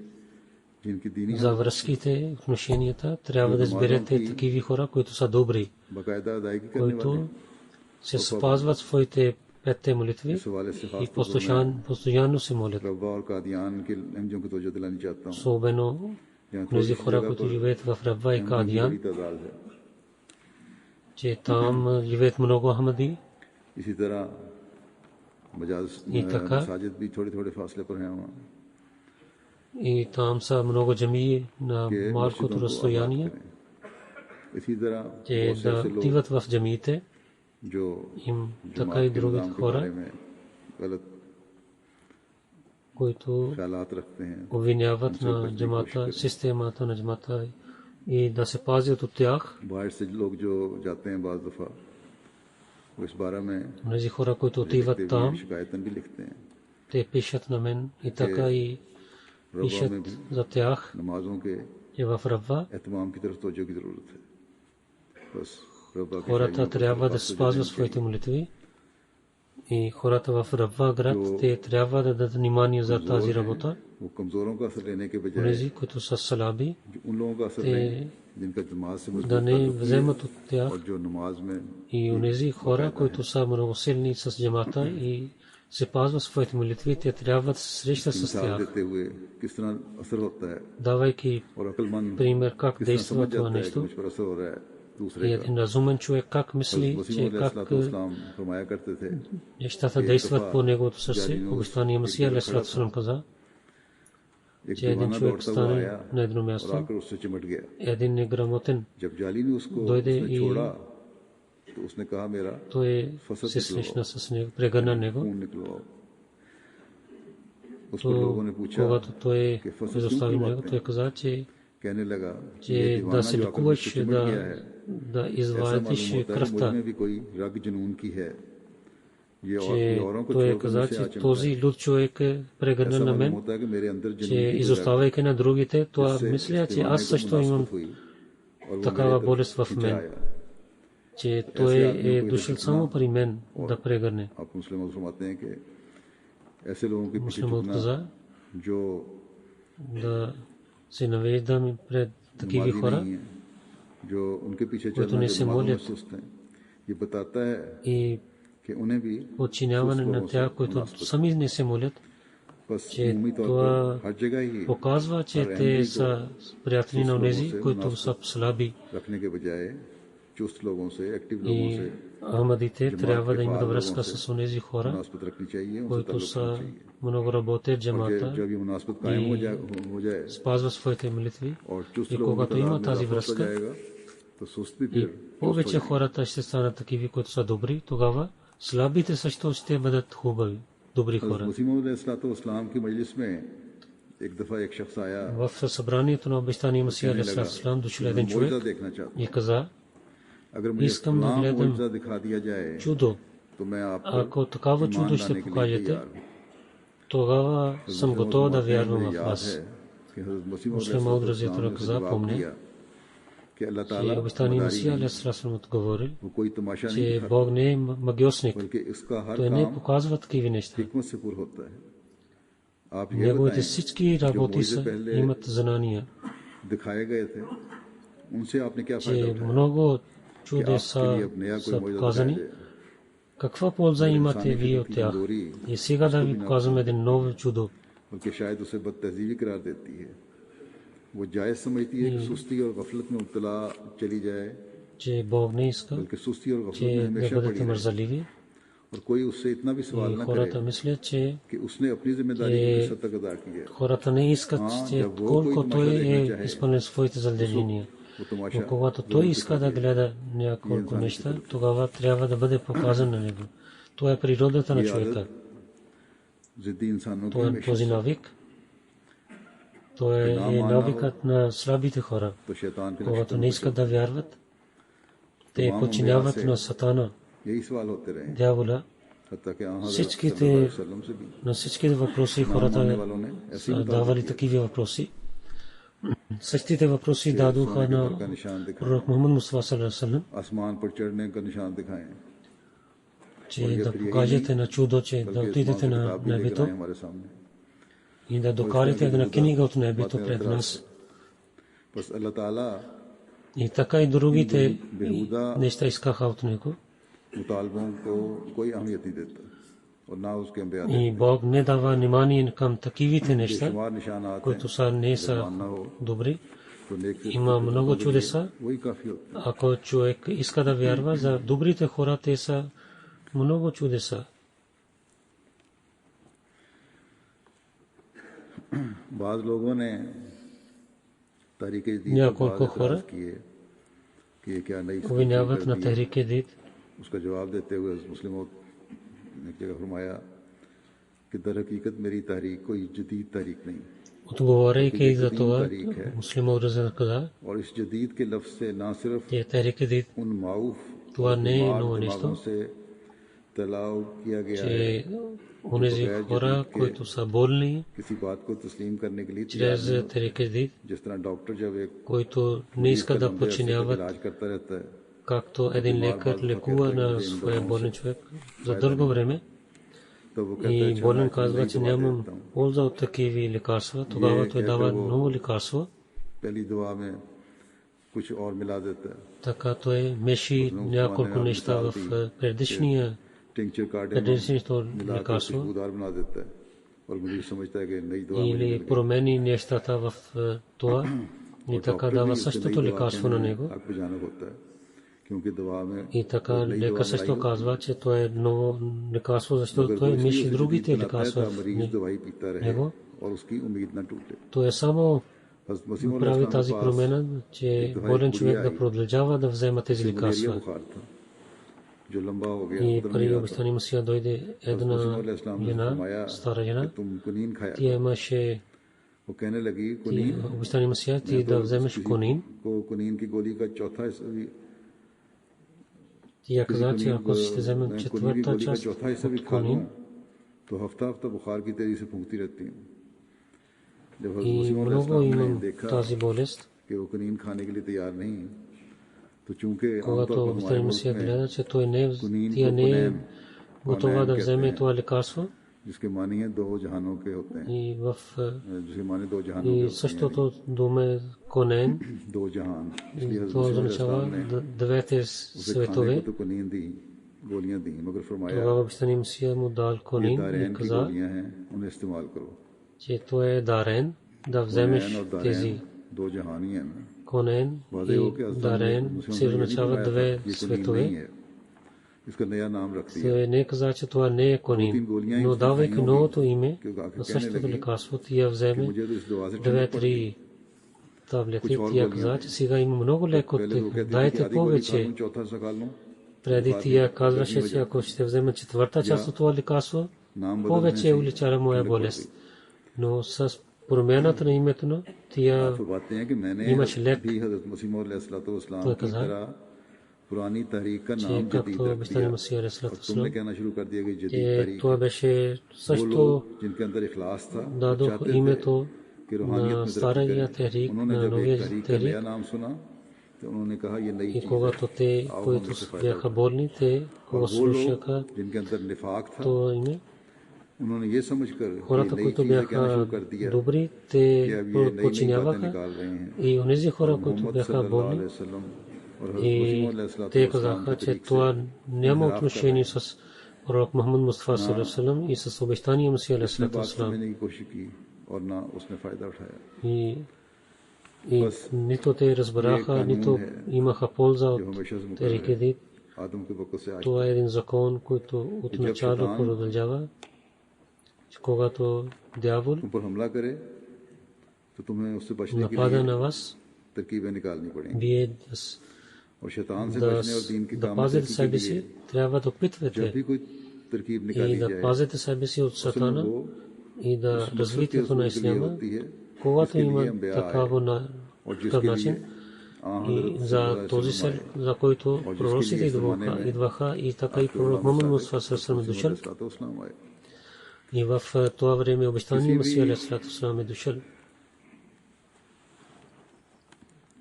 जिनकी दीनी за връзките, отношенията, трябва да изберете такива хора, които са добри, बाकायदा अदायगी करने वाले които се спазват своите петте молитви इस हवाले से и खास तौर पर постоянно се молят. रब्बा और कादियान के अहमदियों को तवज्जो दिलानी चाहता हूँ। Особено यहाँ тези थोड़ी सी хора, जगह които पर живеят в Рабва и अहमदियों की Кадиян, बड़ी तादाद है। че там живеят много Ахмади इसी तरह मजाज ये तका- मसाजिद भी थोड़े थोड़े फासले पर हैं वहाँ и там са много джамии на के малкото मस्जिदों को आबाद разстояние, करें। इसी तरह че बहुत से да ऐसे लोग отиват в джамиите, जो им जमात така и के други निज़ाम के хора, बारे में गलत които ख्यालात रखते हैं обвиняват на джамата, системата на джамата и да се пазят от тях. बाहर से लोग जो जाते हैं बाज दफा वो इस बारे में Тези хора, които отиват там, शिकायतन भी लिखते हैं те пишат на мен и така и пишат за тях, नमाजों के че в Рава एहतमाम की तरफ तवज्जो की जरूरत है बस रब्बा के хората трябва да спазват своите молитви и хората в Рава град, те трябва да дадат внимание за тази работа. वो कमजोरों का असर लेने के बजाय Тези, които са слаби, उन लोगों का असर те लें जिनका नमाज से да не вземат от тях, और जो नमाज में и онези хора, които са много силни с джамата и се пазват своите молитви, те трябва да се срещат с मिसाल тях, देते हुए किस तरह असर होता है давайки और अक्लमंद пример как किस तरह действа समझ това जाता है कि нещо. मुझ पर असर हो रहा है И दूसरे का един разумен човек как мисли, че как इस्लाम फरमाया करते थे нещата действат по неговото сърце. Обещания Масия алейхиссалату вассалам каза, एक че един दीवाना човек दौड़ता हुआ стане आया на едно और място, आकर उससे चिमट गया един неграмотен जब जाली ने उसको дойде उसने и छोड़ा तो उसने कहा मेरा той се срещна с него, прегърна него. खून निकलो उस पर लोगों ने पूछा Когато той कि फसद क्यों изостави него, खुलवाते той हैं каза, че कहने लगा че ये да दीवाना се जो आकर лекуваш, मुझसे चिमट गया है да ऐसा извадиш मालूम होता है मुझ кръвта. में भी कोई रग जुनून की है ये Че औरों को той छोड़कर каза, मुझसे че आ चिमटा този люд човек прегърна ऐसा на मालूम мен, होता है कि मेरे अंदर че जुनून की изоставайки на другите, това जिससे мисля, इस че दीवाने аз को също имам मुनासबत हुई और वो такава मेरी तरफ болест в खींचा мен, आया че той е дошъл само при мен да прегърне. आप मुस्लिम फरमाते हैं कि ऐसे लोगों के पीछे Муслимът झुकना каза जो да се навеждаме пред такива नमाजी хора नहीं है जो उनके पीछे които चलना не जो се नमाजों में молят सुस्त हैं ये बताता है и कि उन्हें भी подчиняване на тях, които сами не се молят, बस че उम्मीद तौर това पर हर जगह ही показва, че те са приятели на онези, които са слаби. रखने के बजाय चुस्त लोगों से एक्टिव लोगों И से Ахмадите трябва да имат връзка с онези хора, मुनासबत रखनी चाहिए उनसे които ताल्लुक са रखना चाहिए много работят और джамата, जब ये मुनासबत कायम हो जाए спазват своите молитви. और चुस्त И लोगों когато का има तादाद тази में इजाफा होता връзка, जाएगा तो सुस्त भी и फिर повече хората ще станат такива, които са добри, тогава слабите също ще бъдат хубави, добри хора. मुसीम की मजलिस में एक दफा एक शख्स आया В събранието на обещания Масия алейхиссалам дошъл един човек मुआवजा देखना चाहता и каза, अगर मुझे искам да फलां гледам मुआवजा दिखा दिया जाए чудо. तो मैं आप Ако такава чудо ще покажете, тогава съм готов да вярвам в вас. Муслим Мауд разиятелlah каза, помня, कि अल्लाह че ताला обещания Масия алейхиссалам отговорил, वो कोई तमाशा नहीं че दिखाता Бог не е магиосник, बल्कि इसका हर той не काम показва такива неща. हिकमत से पूरा होता है आप ये Неговите बताएं всички работи मुझे са, पहले имат знания, दिखाए गए थे उनसे आपने क्या फायदा че उठाया много कि чудеса आपके लिए अब नया कोई са मुआवजा показани. दिखाया जाए Каква полза имате вие от тях? И сега да ви показвам един ново чудо. बल्कि शायद उसे बदतहजीबी करार देती है वो जायज समझती है कि सुस्ती और गफलत में मुब्तला चली जाए Че Бог не иска, बल्कि सुस्ती और गफलत में че да हमेशा бъдете पड़ी रहे мързаливи. और कोई उससे इतना भी सवाल И न хората करे мислят, че कि उसने अपनी जिम्मेदारी को किस हद तक अदा की है хората не искат, че колко той е изпълнил своите задължения. वो तमाशा Но когато той иска да гледа няколко неща, тогава трябва да бъде показан на него. Това е природата на човека. जिद्दी इंसानों की Това е हमेशा този навик. Това е навикът на слабите хора. तो शैतान के Когато не नक्शे искат да вярват, те подчиняват на Сатана, यही सवाल होते रहे дявола. हत्ता कि हज़रत Всичките, सल्लल्लाहु अलैहि वसल्लम से भी на всичките въпроси хората वालों ने ऐसे са давали такива въпроси. Същите въпроси дадоха на का निशान दिखाए пророк Мухаммад Мустафа саллаллаху алейхи ва саллям, आसमान पर चढ़ने का निशान दिखाएं че да покажете на чудо, че да отидете на किताब भी लेकर небето आए हमारे सामने и да докарате една книга от небето пред нас. बस अल्लाह ताला И така и другите неща искаха от него. मुतालबों को कोई अहमियत नहीं देता और ना उसके अंबिया И Бог не дава внимание към такивите неща, शुमार निशानात हैं които са не са मानना हो добри. तो नेक से Има много чудеса. वही काफी होता Ако човек иска да вярва, за добрите хора те са много чудеса. है बाद लोगों ने तारीख няколко хора किए कि ये क्या नई обвиняват на Техрик-е-Дид, उसका जवाब देते हुए मुस्लिमों ने एक जगह फरमाया कि दर हकीकत मेरी तहरीक कोई जदीद तहरीक नहीं, отговаряйки за това, муслимът каза, और इस जदीद के लफ्ज से ना सिर्फ че तहरीक जदीद उन माऊफ това не е ново दिमागों нещо, से तलाव किया गया है че онези хора, които са болни, किसी बात को तस्लीम करने के लिए तैयार чрез नहीं। तहरीक जदीद, जिस तरह डॉक्टर जब एक които не искат да подчиняват, इलाज करता रहता है, както един лекар лекува на своя болен човек за дълго време, तो वो कहता है и болен казва, че нямам полза от такива лекарства, тогава той дава ново лекарство, पहली दवा में कुछ और मिला देता है, така той меши няколко неща в предишния टिंचर предишното मिला лекарство खुशबूदार बना देता है और मरीज समझता है कि नई दवा मुझे मिल или गई। промени нещата в това и така дава същото лекарство на него. हक पे जाना होता है, क्योंकि दवा में И така лекар също казва, че това е ново лекарство, защото той меши другите лекарства в मरीज दवाई पीता रहे него. और उसकी उम्मीद न टूटे। То е само हज़रत मसीह मौला прави इस्लाम тази के पास промена, че болен човек да продължава да взема тези मलेरिया лекарства. बुखार था जो लंबा हो गया, И उतर नहीं при रहा था। обещания Масия дойде една жена, стара жена, तुम कुनीन खाया тя имаше वो कहने लगी कुनीन обещания Масия, ти да вземеш конин. को कुनीन की गोली का चौथा हिस्सा भी Тя каза, че ако ще вземем मैं कुनीन की четвърта गोली का част चौथा हिस्सा भी от खा लूं конин, तो हफ्ता हफ्ता बुखार की तेजी से फूंकती रहती हूँ। जब हज़रत и मसीह मौला много इस्लाम ने имам देखा тази болест, कि वो कुनीन खाने के लिए तैयार नहीं, तो चूंकि когато आमतौर पर हमारे обещания मुल्क Масия में гледа, че той не कुनीन тя को не е कुनैन готова да कहते вземе हैं, това лекарство जिसके मानी है दो जहानों के होते हैं, и в जिसके माने दो जहानों के и होते हैं, същото думе конен, दो जहान। इसलिए हज़रत това मसीह मौला означава इस्लाम ने двете उसे खाने светове. को तो कुनीन दी, गोलियां दी, मगर फरमाया Тогава обещания Масия му дал ये конин и दारैन की каза, गोलियां हैं, उन्हें इस्तेमाल करो। че това е дарен, да कुनैन вземеш और тези दारैन दो जहान ही है ना। конен वादे हो и कि हज़रत дарен मुस्लिम се ने ये नहीं означава फरमाया था, две ये कुनीन नहीं светове. है, इसका नया नाम रख दिया। Той не каза, че това не е конин, но давайки новото име на същото лекарство, тя вземе मुझे तो इस दवा से ठंडक पड़ गई। две-три таблети. Тя каза, че сега има много леко, पहले वो कहती थी कि дайте आधी गोली खा повече. लूं, चौथा हिस्सा खा लूं, Преди тя казваше, че ако ще вземе четвърта част от това лекарство, नाम बदलने повече से уличава моя ठंडक पड़ болест. गई। Но с промяната на името на тя फरमाते हैं कि मैंने имаше лек, भी हज़रत मसीह मौद अलैहिस्सलाम तो की कहा तरह पुरानी तहरीक का че नाम जदीद както रख обещания दिया Масия और Алейхиссалату तुमने вассалам, कहना शुरू कर दिया कि जदीद че तहरीक това беше वो също लोग जिनके अंदर इखलास था वो дадох चाहते थे името कि रूहानियत на में तरक्की стария करें। тахрик, उन्होंने на जब एक новия तहरीक का тахрик, नया नाम सुना तो उन्होंने कहा ये नई и चीज है когато те, आओ हम които इससे फायदा бяха उठाएं। болни, те और го वो लोग слушаха जिनके अंदर निफाक था то име. उन्होंने ये समझकर कि Хората, नई които चीजें कहना शुरू бяха कर दिया добри, कि те अब ये नई नई बातें подчиняваха, निकाल रहे हैं। и онези хора, които मोहम्मद бяха सल्लल्लाहु болни, अलैहि वसल्लम और हज़रत и मसीह अलैहिस्सलातु те वस्सलाम казаха, के че तरीक़ से това няма इंहिराफ कर отношение रहे हैं। с пророк Мухаммад Мустафа саллаллаху алейхи ва саллям и с обещания Масия उसने Алейхиссалату बात вассалам. समझने की कोशिश की और ना उसने फायदा उठाया। И нито те разбраха, нито имаха полза जो от हमेशा से मुकर्रर है терикедит. आदम के वक्त से आज Това е един закон, който от начало продължава, че когато дявол तुम पर हमला करे तो तुम्हें उससे बचने के напада लिए на вас, तरकीबें निकालनी पड़ेंगी вие और शैतान से да, बचने और दीन की да कामयाबी пазите के себе लिए си, трябва да जब опитвате भी कोई तरकीब и निकाली да जाए пазите себе си от असल में сатана वो и да उस मकसद के развитието на हसूल के लिए исляма, होती है когато जिसके लिए има अंबिया आए такава और такъв जिसके लिए начин, हज़रत и за सल्लल्लाहु този अलैहि цел, वसल्लम за който और जिसके пророците लिए इस ज़माने में идваха, и така и आपके пророк गुलाम Мухаммад सादिक Мустафа саллаллаху алейхи ва саллям е дошъл. अलैहिस्सलातु आए। И в това време обещания किसी Масия भी Алейхиссалату ва саллям е дошъл.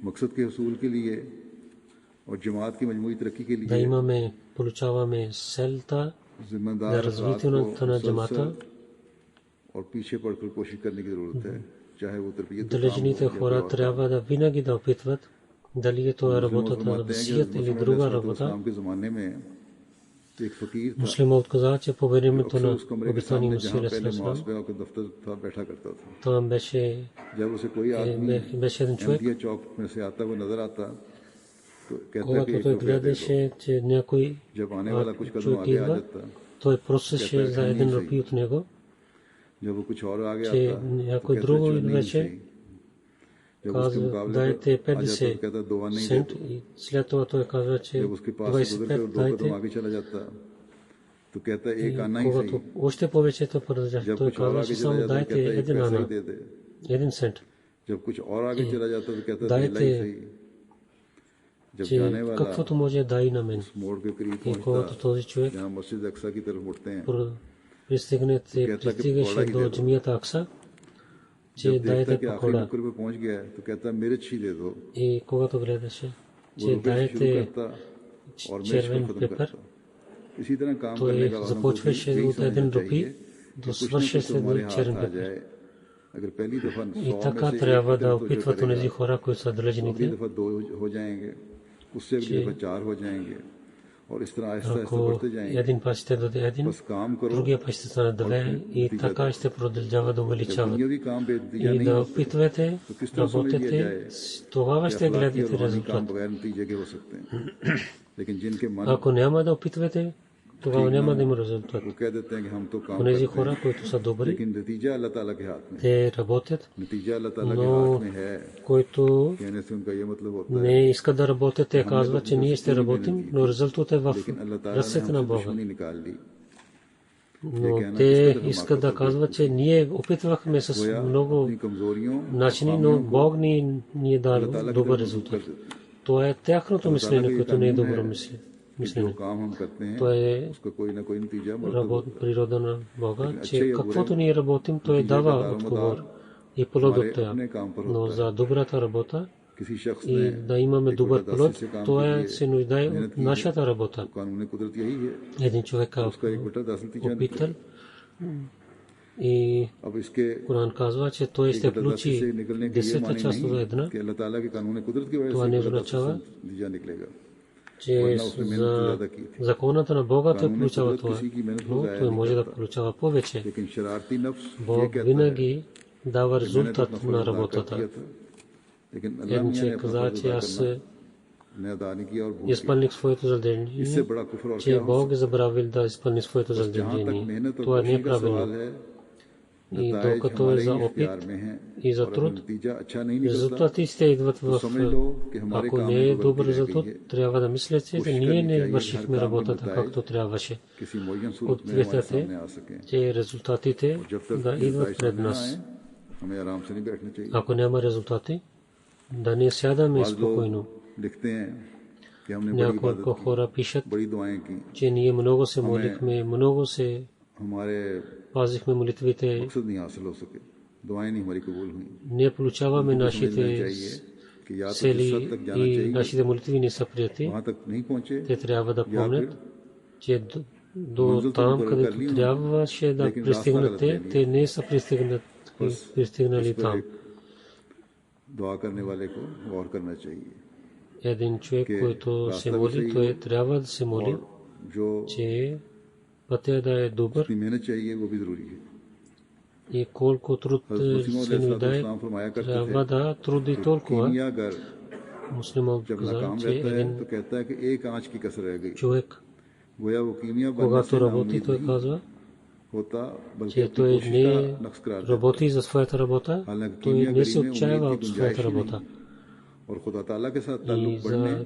मकसद के हसूल के लिए और जमात की मजमूई तरक्की के Да लिए имаме, получаваме селта जिम्मेदार за अफराद развитието на को джамата. मुसलसल और पीछे पड़कर कोशिश करने की जरूरत है, चाहे वो तरबियत का काम हो Далечните या хора कोई और трябва да винаги да опитват дали е това काम। работата на फरमाते हैं कि висият или मुस्लिम друга работа. अलैहिस्सलाम के जमाने में एक फकीर था Муслимът каза, че по времето अक्सर на उस कमरे के обещания सामने Масия जहाँ पहले Алейхиссалату ва саллям, मुहासबा का दफ्तर था बैठा करता था। там беше जब उसे कोई आदमी беше един човек, अहमदिया चौक में से आता हुआ नजर आता तो कहता है कि когато एक той रुपया दे दो। гледаше, че някой जब आने वाला कुछ कदम човек आगे आ идва, जाता, той просеше за един рупий от него, जब वो कुछ और आगे че आता तो някой कहता друго है चलो नहीं идваше, सही। जब उसके казва मुकाबले дайте पर आ जाता 50 तो कहता दो नहीं दे цент, दो। и след това той казва, че जब उसके पास से गुजर के 25 दो कदम дайте. आगे चला जाता तो कहता है एक आना ही когато सही, още повече той продължава, जब той कुछ और казва, आगे че चला само जाता है तो дайте कहता है एक един पैसा ана, ही दे दे, един цент. जब कुछ और आगे चला जाता है तो कहता है दाएं थैला ही थे, सही, जब че जाने वाला каквото може дай на мен. उस मोड़ के करीब И когато पहुंचता този човек जहाँ मस्जिद अक्सा की तरफ मुड़ते हैं, пристигаше до джамията Акса, че जब देखता дайте कि आखिरी пакода. नुक्कड़ पे पहुंच गया है तो कहता है मिर्च ही दे दो, И когато гледаше, वो че रुपए से शुरू дайте करता और मिर्च को червен खत्म пепър, करता. इसी तरह काम करने का той हमको започваше यही от един समझना рупи चाहिए до कि कुछ न свърши कुछ с हमारे един हाथ черен आ пепър. जाए. अगर पहली दफा И 100 में така से трябва एक да तरफ तो जो опитват करेगा, онези хора, които са तो अगली длъжните. दफा 2 हो जाएंगे, उससे अगली दफा 4 हो जाएंगे और इस तरह आहिस्ता आहिस्ता Ако बढ़ते जाएंगे. един път ще даде един, बस काम करो другия път ще стане две и така ще продължава да जब увеличава. दुनियावी काम बेनतीजा И नहीं да हो опитвате, तो किस तरह समझ लिया работете, जाए тогава कि ще अखलाकी और гледате रूहानी काम резултат. बगैर नतीजे के हो सकते हैं. लेकिन जिनके मन Ако няма да опитвате, тогава няма да има резултат. वो कह देते हैं कि हम तो काम Онези करते हैं, хора, които са добри, लेकिन नतीजा अल्लाह ताला के हाथ में, те работят, नतीजा अल्लाह ताला के но हाथ में है. които कहने से उनका ये मतलब होता है не искат да работят, те казват, че ние ще работим, но резултатът е в लेकिन अल्लाह ताला ने ръцете на हमसे Бога. दुश्मनी निकाल ली. Но те искат да казват, че ние опитвахме с много अपनी कमजोरियों начини, но Бог ни е дал добър резултат. Това е тяхното мислене, което не е добро जो мислене. काम हम करते हैं Това е उसका कोई ना कोई नतीजा मरतब природа на Бога, че каквото ние работим, той дава отговор и плод от това. Но за добрата работа किसी शख्स и ने да имаме добър плод, से काम това के се нуждае от нашата работа. कानून कुदरत यही है, Един човек उसका एक बेटा 10 नतीजा опитал и अब इसके Коран казва, че той ще получи से निकलने के ये 10 माने част от една, कि अल्लाह ताला के कानून कुदरत की वजह това से не बेटा 10 означава, नतीजा निकलेगा. че за законата на Бога той получава това, но той може да получава повече. लेकिन शरारती नफ्स ये Бог कहता है винаги дава मैंने तो резултат अपना на फर्ज अदा कर работата. दिया था, लेकिन अल्लाह Един मियां ने човек अपना каза, फर्ज че अदा аз करना ने अदा नहीं किया और भूल गया. изпълних своето इससे задължение, बड़ा कुफर और че क्या हो Бог е забравил да изпълни своето जहाँ तक задължение. मेहनत और Това не कोशिश е का सवाल правилно. है, И नताइज докато е हमारे за ही опит इख्तियार में हैं и за और अगर труд, नतीजा अच्छा नहीं निकलता резултати ще идват в... समझ लो कि हमारे Ако काम не में е तो добър गलती रह резултат, गई है. трябва да мислите, че कोशिश ние करनी не चाहिए कि हर вършихме काम में работата नताइज както трябваше. किसी मुअय्यन सूरत От में हमारे вятата सामने आ सकें. че резултатите जब तक да идват नताइज пред सामने ना нас. आए, हमें आराम से नहीं बैठना चाहिए. Ако няма резултати, да не сядаме बाद लोग спокойно. लिखते हैं कि हमने बड़ी Няколко इबादत की, хора пишат, बड़ी दुआएं की, че ние много се молихме, много се हमारे пазихме молитвите, मकसद नहीं हासिल हो सके, दुआएं नहीं हमारी कबूल हुई. не получаваме समझना нашите चाहिए कि या तो जिस цели हद तक जाना и चाहिए нашите молитви не са прияти. वहां तक नहीं पहुंचे, Те трябва да या फिर помнят, че до там, където трябваше да пристигнат те не са пристигнали इस पर там. एक दुआ करने वाले को गौर करना चाहिए. Един човек, който се моли, той трябва да се моли, और जो че пътя да е добър अपनी मेहनत चाहिए वो भी जरूरी है. и колко труд се нуждае, трябва да труди толкова. कीमियागर Муслиман जब каза, नाकाम че रहता है един तो कहता है कि एक आंच की कसर रह गई. човек, गोया वो कीमिया बनने से когато работи, नाउम्मीद той नहीं казва, होता बल्कि че अपनी той कोशिश не का नक्स करार देता है. работи за своята работа, हालांकि той не कीमियागरी се में отчаява उम्मीद от की गुंजाइश своята ही работа. नहीं और खुदा ताला के साथ И ताल्लुक बढ़ने за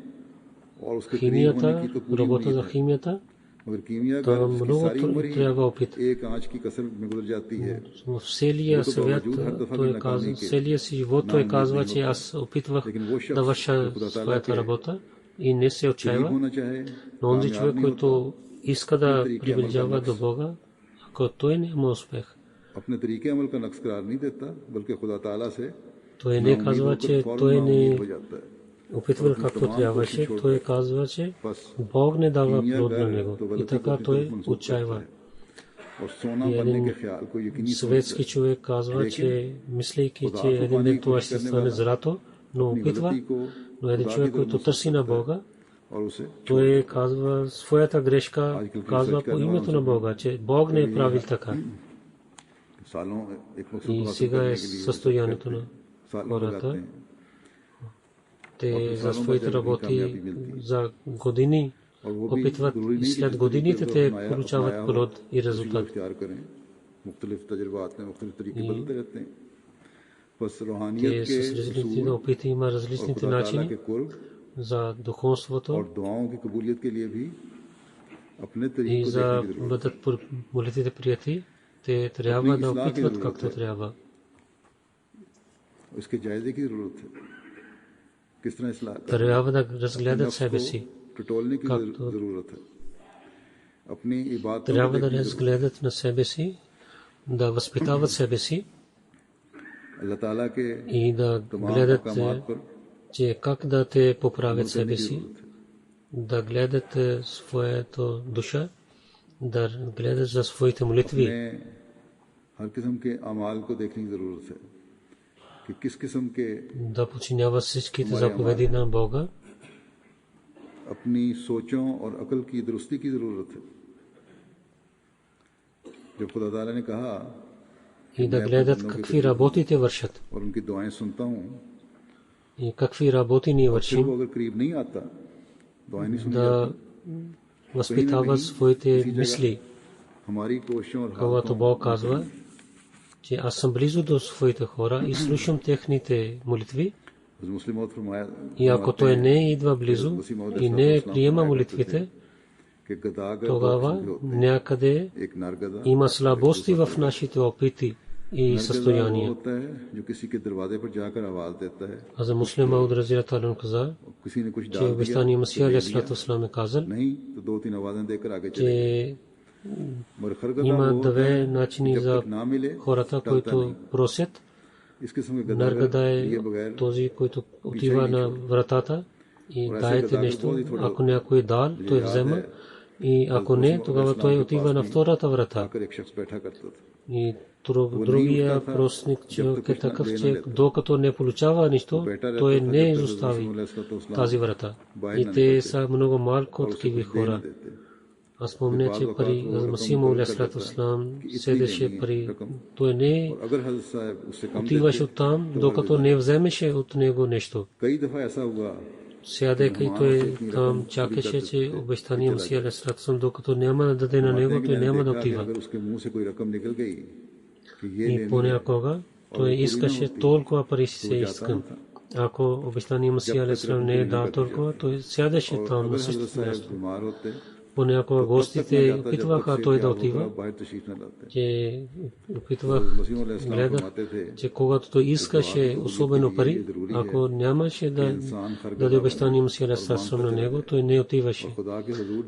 और उसके करीब होने химията, की तो पूरी работа за उम्मीद है. химията, मगर कीमियागर там उसकी много सारी उम्र ही трябва опит. एक आंच की कसर में गुजर जाती है. В целия तो свят बावजूद हर दफा той की казва, नाकामी के целия си живот той नाउम्मीद казва, नहीं че होता. аз опитвах लेकिन वो да शख्स върша जो खुदा ताला своята के работа и не се करीब отчаява. होना चाहे, Но онзи कामयाब човек, नहीं който होता. иска да तरीके приближава अमल का до नक्स Бога, ако той няма успех, अपने तरीके अमल का नक्स करार नहीं देता बल्कि खुदा ताला से той не казва, че той नाउम्मीद не हो जाता है. опитвал както трябваше, той казва, че बस Бог не дава कीमियागर плод на него. तो И गलती को така अपनी той तरफ मंसूब отчаива. करता है और सोना И बनने के един ख्याल को यकीनी светски समझता है. човек казва, Лекин, че мислейки, खुदा че को един पाने ден की това कोशिश ще करने стане वाला злато, но अपनी опитва. गलती को Но един खुदा човек, की तरफ който मंसूब търси на करता है Бога, और उसे той казва своята грешка, आजकल की казва रिसर्च по करने името वालों на से Бога, че Бог не е правил така. सालों एक मकसद И को हासिल сега करने е के लिए състоянието на सालों хората. लगाते हैं. Те за सालों своите में जब работи कामयाबी मिलती है за години और वो भी опитват जरूरी и नहीं कि след जिस годините तरीके से те अपनाया получават हो, плод и उसी को резултат. इख्तियार करें. मुख्तलिफ तजुर्बात में मुख्तलिफ तरीके И बदलते रहते हैं. बस те रूहानियत के с различните उसूल опити има और различните खुदा ताला начини के कुर्ब за और духовството दुआओं की कबूलियत के लिए भी अपने и तरीके को за देखने की जरूरत бъдат молитвите прияти, те трябва да опитват както трябва. है, उसके जायजे की जरूरत है, किस तरह इस्लाह करना है, Трябва да разгледат नफ्स себе को си. टटोलने की както जरूरत है, अपनी इबादतों को трябва да देखने की जरूरत है। разгледат на себе си, да възпитават себе си अल्लाह ताला के и да तमाम гледат, अहकामात पर че как да те поправят अमल करने себе की си, जरूरत है। да гледат своето душа, да гледат за своите молитви. अपने हर किस्म के अमाल को देखने की जरूरत है कि किस किस्म के Да подчиняват всичките заповеди на Бога, अपनी सोचों और अकल की दुरुस्ती की जरूरत है। जब खुदा ताला ने कहा и да гледат какви работи те вършат और उनकी दुआएं सुनता हूँ, и какви работи ние फिर вършим, वो अगर करीब नहीं आता, दुआएं नहीं सुनी да възпитава своите мисли. हमारी कोशिशों और Когато Бог казва, че аз съм близо до своите хора и слушам техните молитви, मुस्लिम मौत फरमाया и ако той не идва близо и не приема молитвите, कि गदा का тогава някъде एक नरगदा има слабости в нашите опити и वो състояния. होता है जो किसी के दरवाजे पर जाकर आवाज देता है, А за муслима от Разилата Алан каза, किसी ने कुछ че डाल दिया обещания Масия алейхиссалату вассалам е казал, नहीं तो दो तीन आवाजें देकर आगे चले, че मगर खरगदा има वो होता две है начини जब за तक ना मिले хората, които просят. इस किस्म के गदा Наргада लिए е बगैर този, който отива на вратата и даете нещо. Ако някой дал, той взема. И ако не, тогава той отива на втората врата. आकर एक शख्स बैठा करता था। И другия просник човек е такъв, че докато не получава нищо, той не изостави тази врата. И те са много малко такива хора. Аз спомня, че при Масия алейхиссалату вассалам седеше при... Той не अगर हज़रत साहब उससे कम отиваше оттам, докато не вземеше от него нещо. कई दफा ऐसा हुआ Сядайки и той там чакаше, че обещания Масия алейхиссалату вассалам, докато няма да даде на него, той няма да отива. अगर उसके मुंह से कोई रकम निकल गई कि ये И понякога той искаше толкова пари се искам. Ако обещания Масия алейхиссалам не е дал толкова, той сядаше там на същото място. बीमार होते Понякога гостите опитваха той да отива, बाहर तशरीफ न लाते। че опитвах, гледах, че когато той искаше особено пари, ако нямаше да даде обещание Масия алейхиссалам на него, той не отиваше. खुदा के हुजूर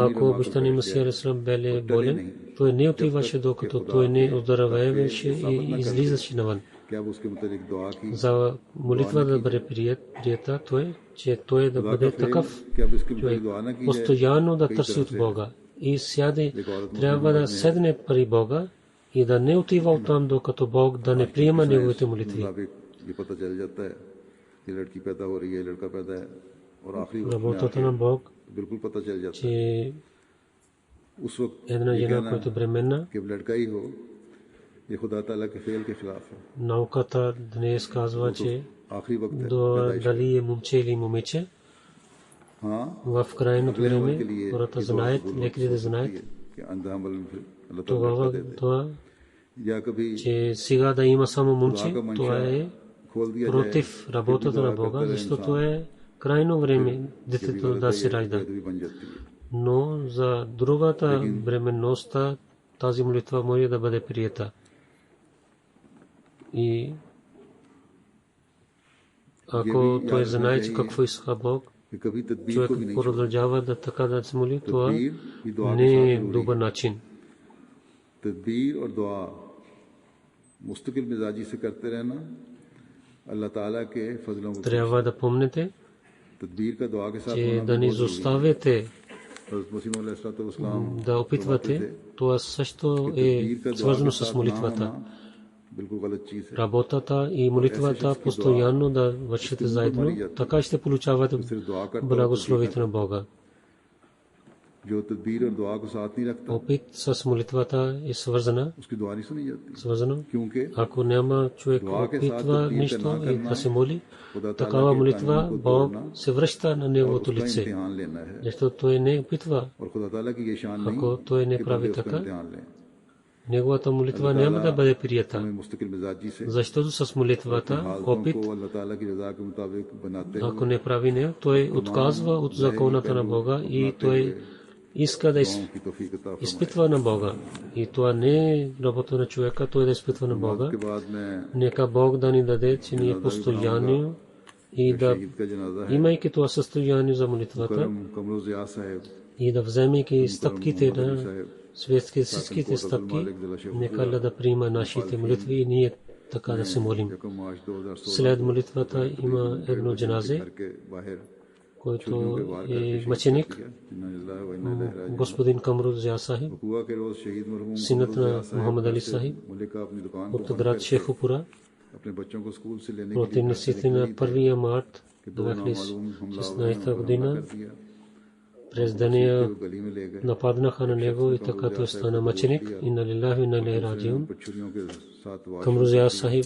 Ако обещание Масия алейхиссалам бе болен, той не отиваше, докато той не оздравяваше и излизаше навън. क्या अब उसके मुतालिक दुआ की За молитва да бъде прията, той, че той да бъде такъв क्या अब इसके човек, मुतालिक दुआ ना की постоянно да търси от Бога и сяде, трябва да седне при Бога и да не отива оттам, докато Бог да не приема неговите молитви. ये पता चल जाता है ये लड़की पैदा हो रही है, लड़का पैदा है और आखिरी वक्त में Работата на Бог, बिल्कुल पता चल जाता है че उस वक्त една жена, която е бременна, कि अब लड़का ही हो, ये खुदा ताला के फेल के खिलाफ है। науката днес казва, че आखिरी वक्त है дали е момче или момиче, हाँ в крайното време хората знаят, лекарите знаят, कि अंधा अमल में फिर अल्लाह ताला тогава दे दे това, या कभी че сега да има само момче, това е खोल दिया против работата на Бога, защото е крайно време детето да се ражда. भी बन जाती है। Но за другата бременността тази молитва може да бъде приета. И ако той знае, че какво иска Бог, कि कभी तदबीर човек को भी नहीं продължава да така да се моли, това не е добър начин. तदबीर और दुआ मुस्तकिल मिजाजी से करते रहना अल्लाह ताला के फजलों को Трябва да помните, तदबीर का दुआ के साथ че होना да не изоставяте हज़रत मसीह अलैहिस्सलाम да опитвате, това също е свързано с молитвата. बिल्कुल गलत चीज है। Работата и молитвата постоянно да вършите заедно, така ще получавате благословите на Бога. जो तदबीर और दुआ को साथ नहीं रखता Опит с молитвата е свързана, उसकी दुआ नहीं सुनी जाती, свързано. क्योंकि Ако няма човек опитва нещо и да се моли, такава молитва Бог се връща на неговото лице, इम्तिहान लेना है защото той не опитва. और खुदा ताला की ये शान नहीं Ако той не कि прави बंदे उसका така, इम्तिहान लें। неговата молитва няма да бъде прията, हमें मुस्तकिल मिजाजी से защото с молитвата हालतों опит, को अल्लाह ताला की रजा के मुताबिक बनाते ако не прави не, той отказва от законата на Бога и той иска да изпитва на Бога. И това не е работа на човека, той да изпитва на Бога. Нека Бог да ни даде, че ние постоянно и да, имайки това състояние за молитвата и да вземайки стъпките на всичките стъпки, нека да приема нашите молитви и ние така да се молим. След молитвата има едно джаназе, който е мъченик, господин Камрул Зия Сахиб, синът на Мухаммад Али Сахиб от град Шехупура. Противниците на 1 март 2016 година през деня нападнаха на него и така той стана мъченик. Инна лилляхи ва инна илайхи раджиун. Камрул Зия Сахиб,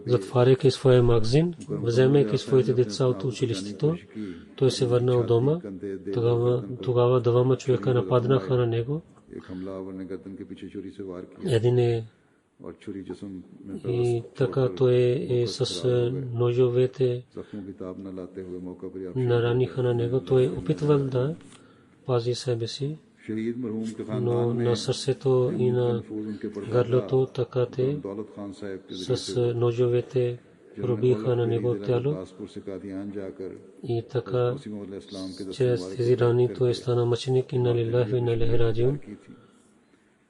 затваряйки своя магазин, вземайки своите деца от училището, той се върна от дома. Тогава двама човека нападнаха на него. Един е и така той е с ножовете нараниха на него. Той опитвал да пази себе си, но на сърцето и на гърлото така те с ножовете пробиха на него тяло. И така чрез тези рани той стана мъченик. Инна лилляхи ва инна илайхи раджиун.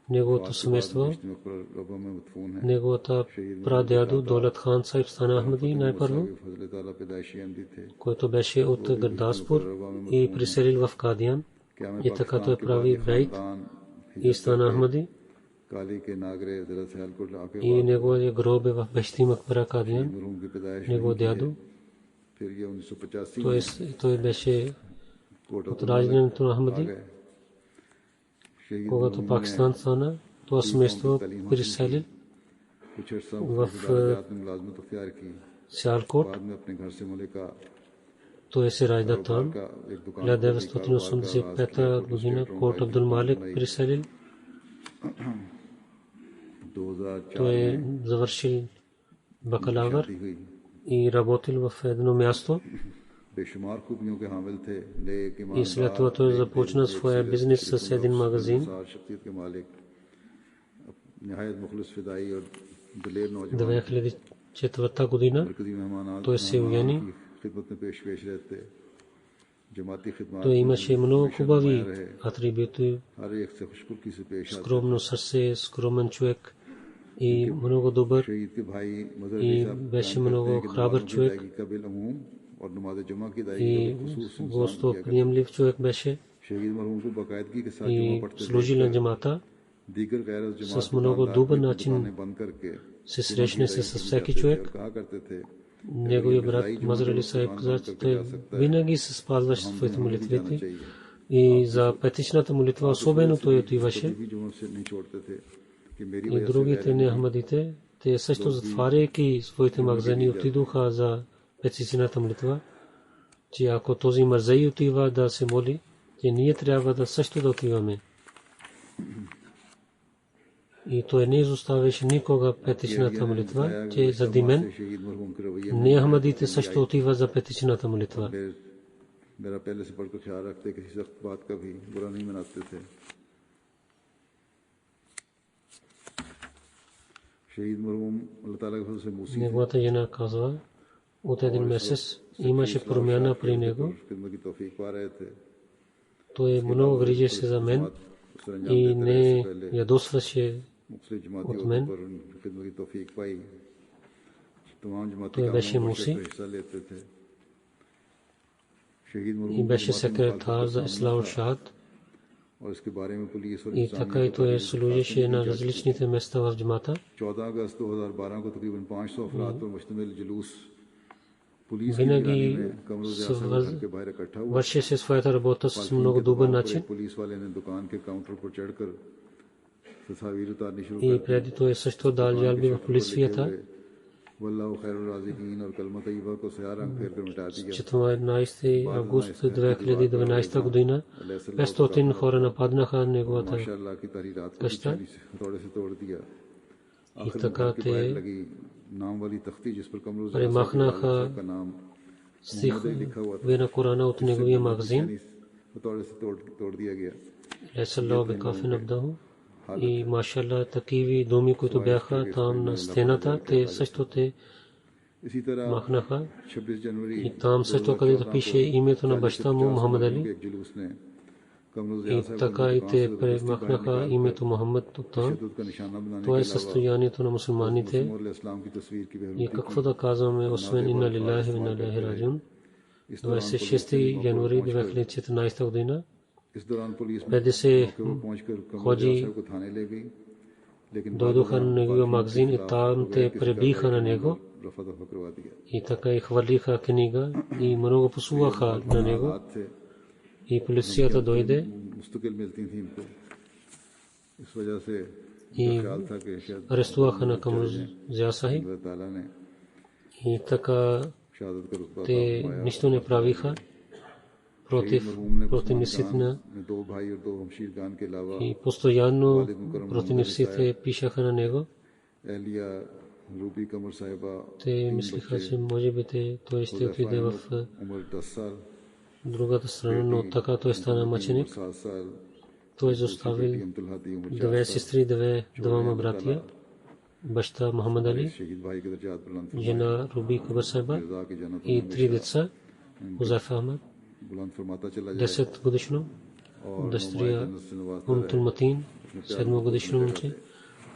Неговото семейство, неговата прадядо Долат Хан Сайб стана Ахмади най-първо, който беше от Гурдаспур и приселил в Кадиян. И така той прави бейт и стана Ахмади. И неговият гроб е в Бехти Макбара Кадиян. Негово дядо. Той беше от раждането на Ахмади. Когато Пакистан стана, това семейство присели в Сиалкот. Той се ражда там. 1985 година Кот Абдул Малик приселил. Той е завършил бакалавър и работил в едно място. И след това той започна своя бизнес с един магазин. 2004 година той се уяни. Той имаше много хубави атрибути. Скромно сърце, скромен човек и много добър. И беше много храбър човек. И гостоприемлив човек беше и служил на джамата с много добър начин се срещне с всеки човек. Неговият брат Мазар Али Сахиб каза, че той винаги се спазваше своите молитвите и за петичната молитва особено той отиваше. И другите неахмадите, те също затваряйки своите магазини отидоха за петичната молитва, че ако този мързей отива да се моли, че ние трябва да също да отиваме. И той не изоставяше никога петичната молитва, че заради мен не ахмадите също отива за петичната молитва. Неговата жена казва, от един месец имаше промяна при него. Той много грижеше за мен и не ядосваше от мен. Той беше муси и беше секретар за Ислам Шахад. И така и той служеше на различните места в джамата. Винаги вършеше своята работа с много добър начин. И преди той също дал жалби в полицията. 14 август 2012 година 500 хора нападнаха неговата къща. И така те премахнаха стихове на Корана от неговия магазин हथौड़े से तोड़ दिया गया। Лесаллаху бекафин абдаху. И машалла такиви думи, които бяха там на стената, те също те इसी तरह махнаха. 26 जनवरी И там също, където пише името на баща му Мухаммад Али. एक जुलूस ने कमरुल И така и те премахнаха името Мухаммад от там. का निशाना बनाने Това е състоянието на мусулманите. इस्लाम की तस्वीर की И какво да казваме, освен инна лилахи ва инна илайхи раджиун. 26 януари 2014 година इस दौरान पुलिस 50 पहुंचकर ходжи को थाने ले गई, लेकिन дойдоха на неговия магазин и там те пребиха на него रफा दफा करवा दिया। и така и хвърлиха книга и много посуваха на него. हाथ से И полицията дойде मुस्तकिल मिलती थी इनको, इस वजह से и ख्याल था कि शायद арестуваха на Камрузия Сахиб. अल्लाह ताला ने И така शहादत का रुतबा те нищо не правиха противниците на दो भाई और दो हमशीरगान के अलावा и постоянно противниците пишаха на него. एहलिया रूबी कमर साहिबा Те мислиха, че може би той ще отиде в उम्र 10 साल, другата страна, но така той стана мъченик. 7 साल, Той изоставил अब्दुल हादी उम्र две сестри, двама братия, баща Мухаммад Али, शहीद भाई के दर्जात बुलंद жена Руби Кабар Сайба रजा की जन्नत и три деца, Хузайфа Ахмад, बुलंद फरमाता चला जाए 10 годишно, дъщеря Умтул Матин, 7 годишно момче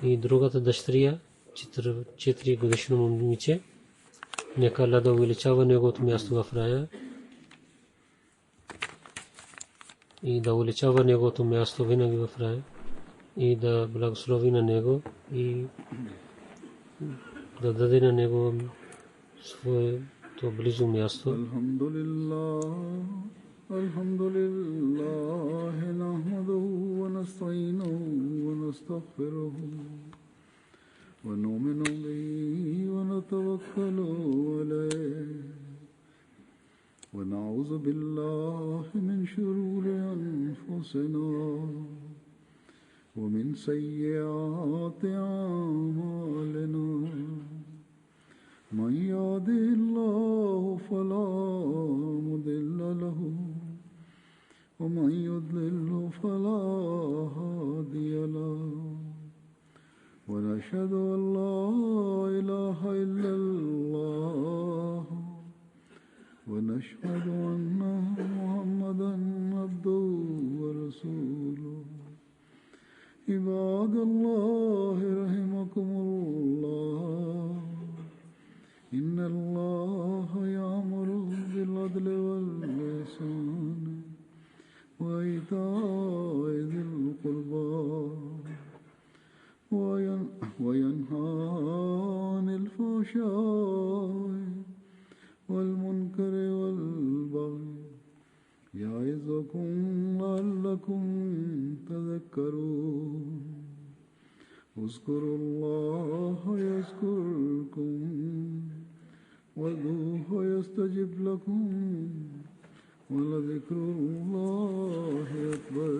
и другата дъщеря 4 годишно момиче. Нека Аллах да увеличава неговото място в рая и да увеличава неговото място винаги в рая и да благослови на него и да даде на него своето близо място. Alhamdulillah, nahmaduhu wa nasta'inuhu wa nastaghfiruhu wa nu'minu bihi wa natawakkalu alayhi wa na'udhu billahi min shururi anfusina wa min sayyiati a'malina. من يهده الله فلا مضل له ومن يضلل فلا هادي له ونشهد أن لا إله إلا الله ونشهد أن محمدا عبده ورسوله. عباد الله رحمكم الله، إن الله يأمر بالعدل والإحسان وإيتاء ذي القربى وينهى عن الفحشاء والمنكر والبغي يعظكم لعلكم تذكرون. اذكروا الله يذكركم وادعوه يستجب لكم ولذكر الله أكبر.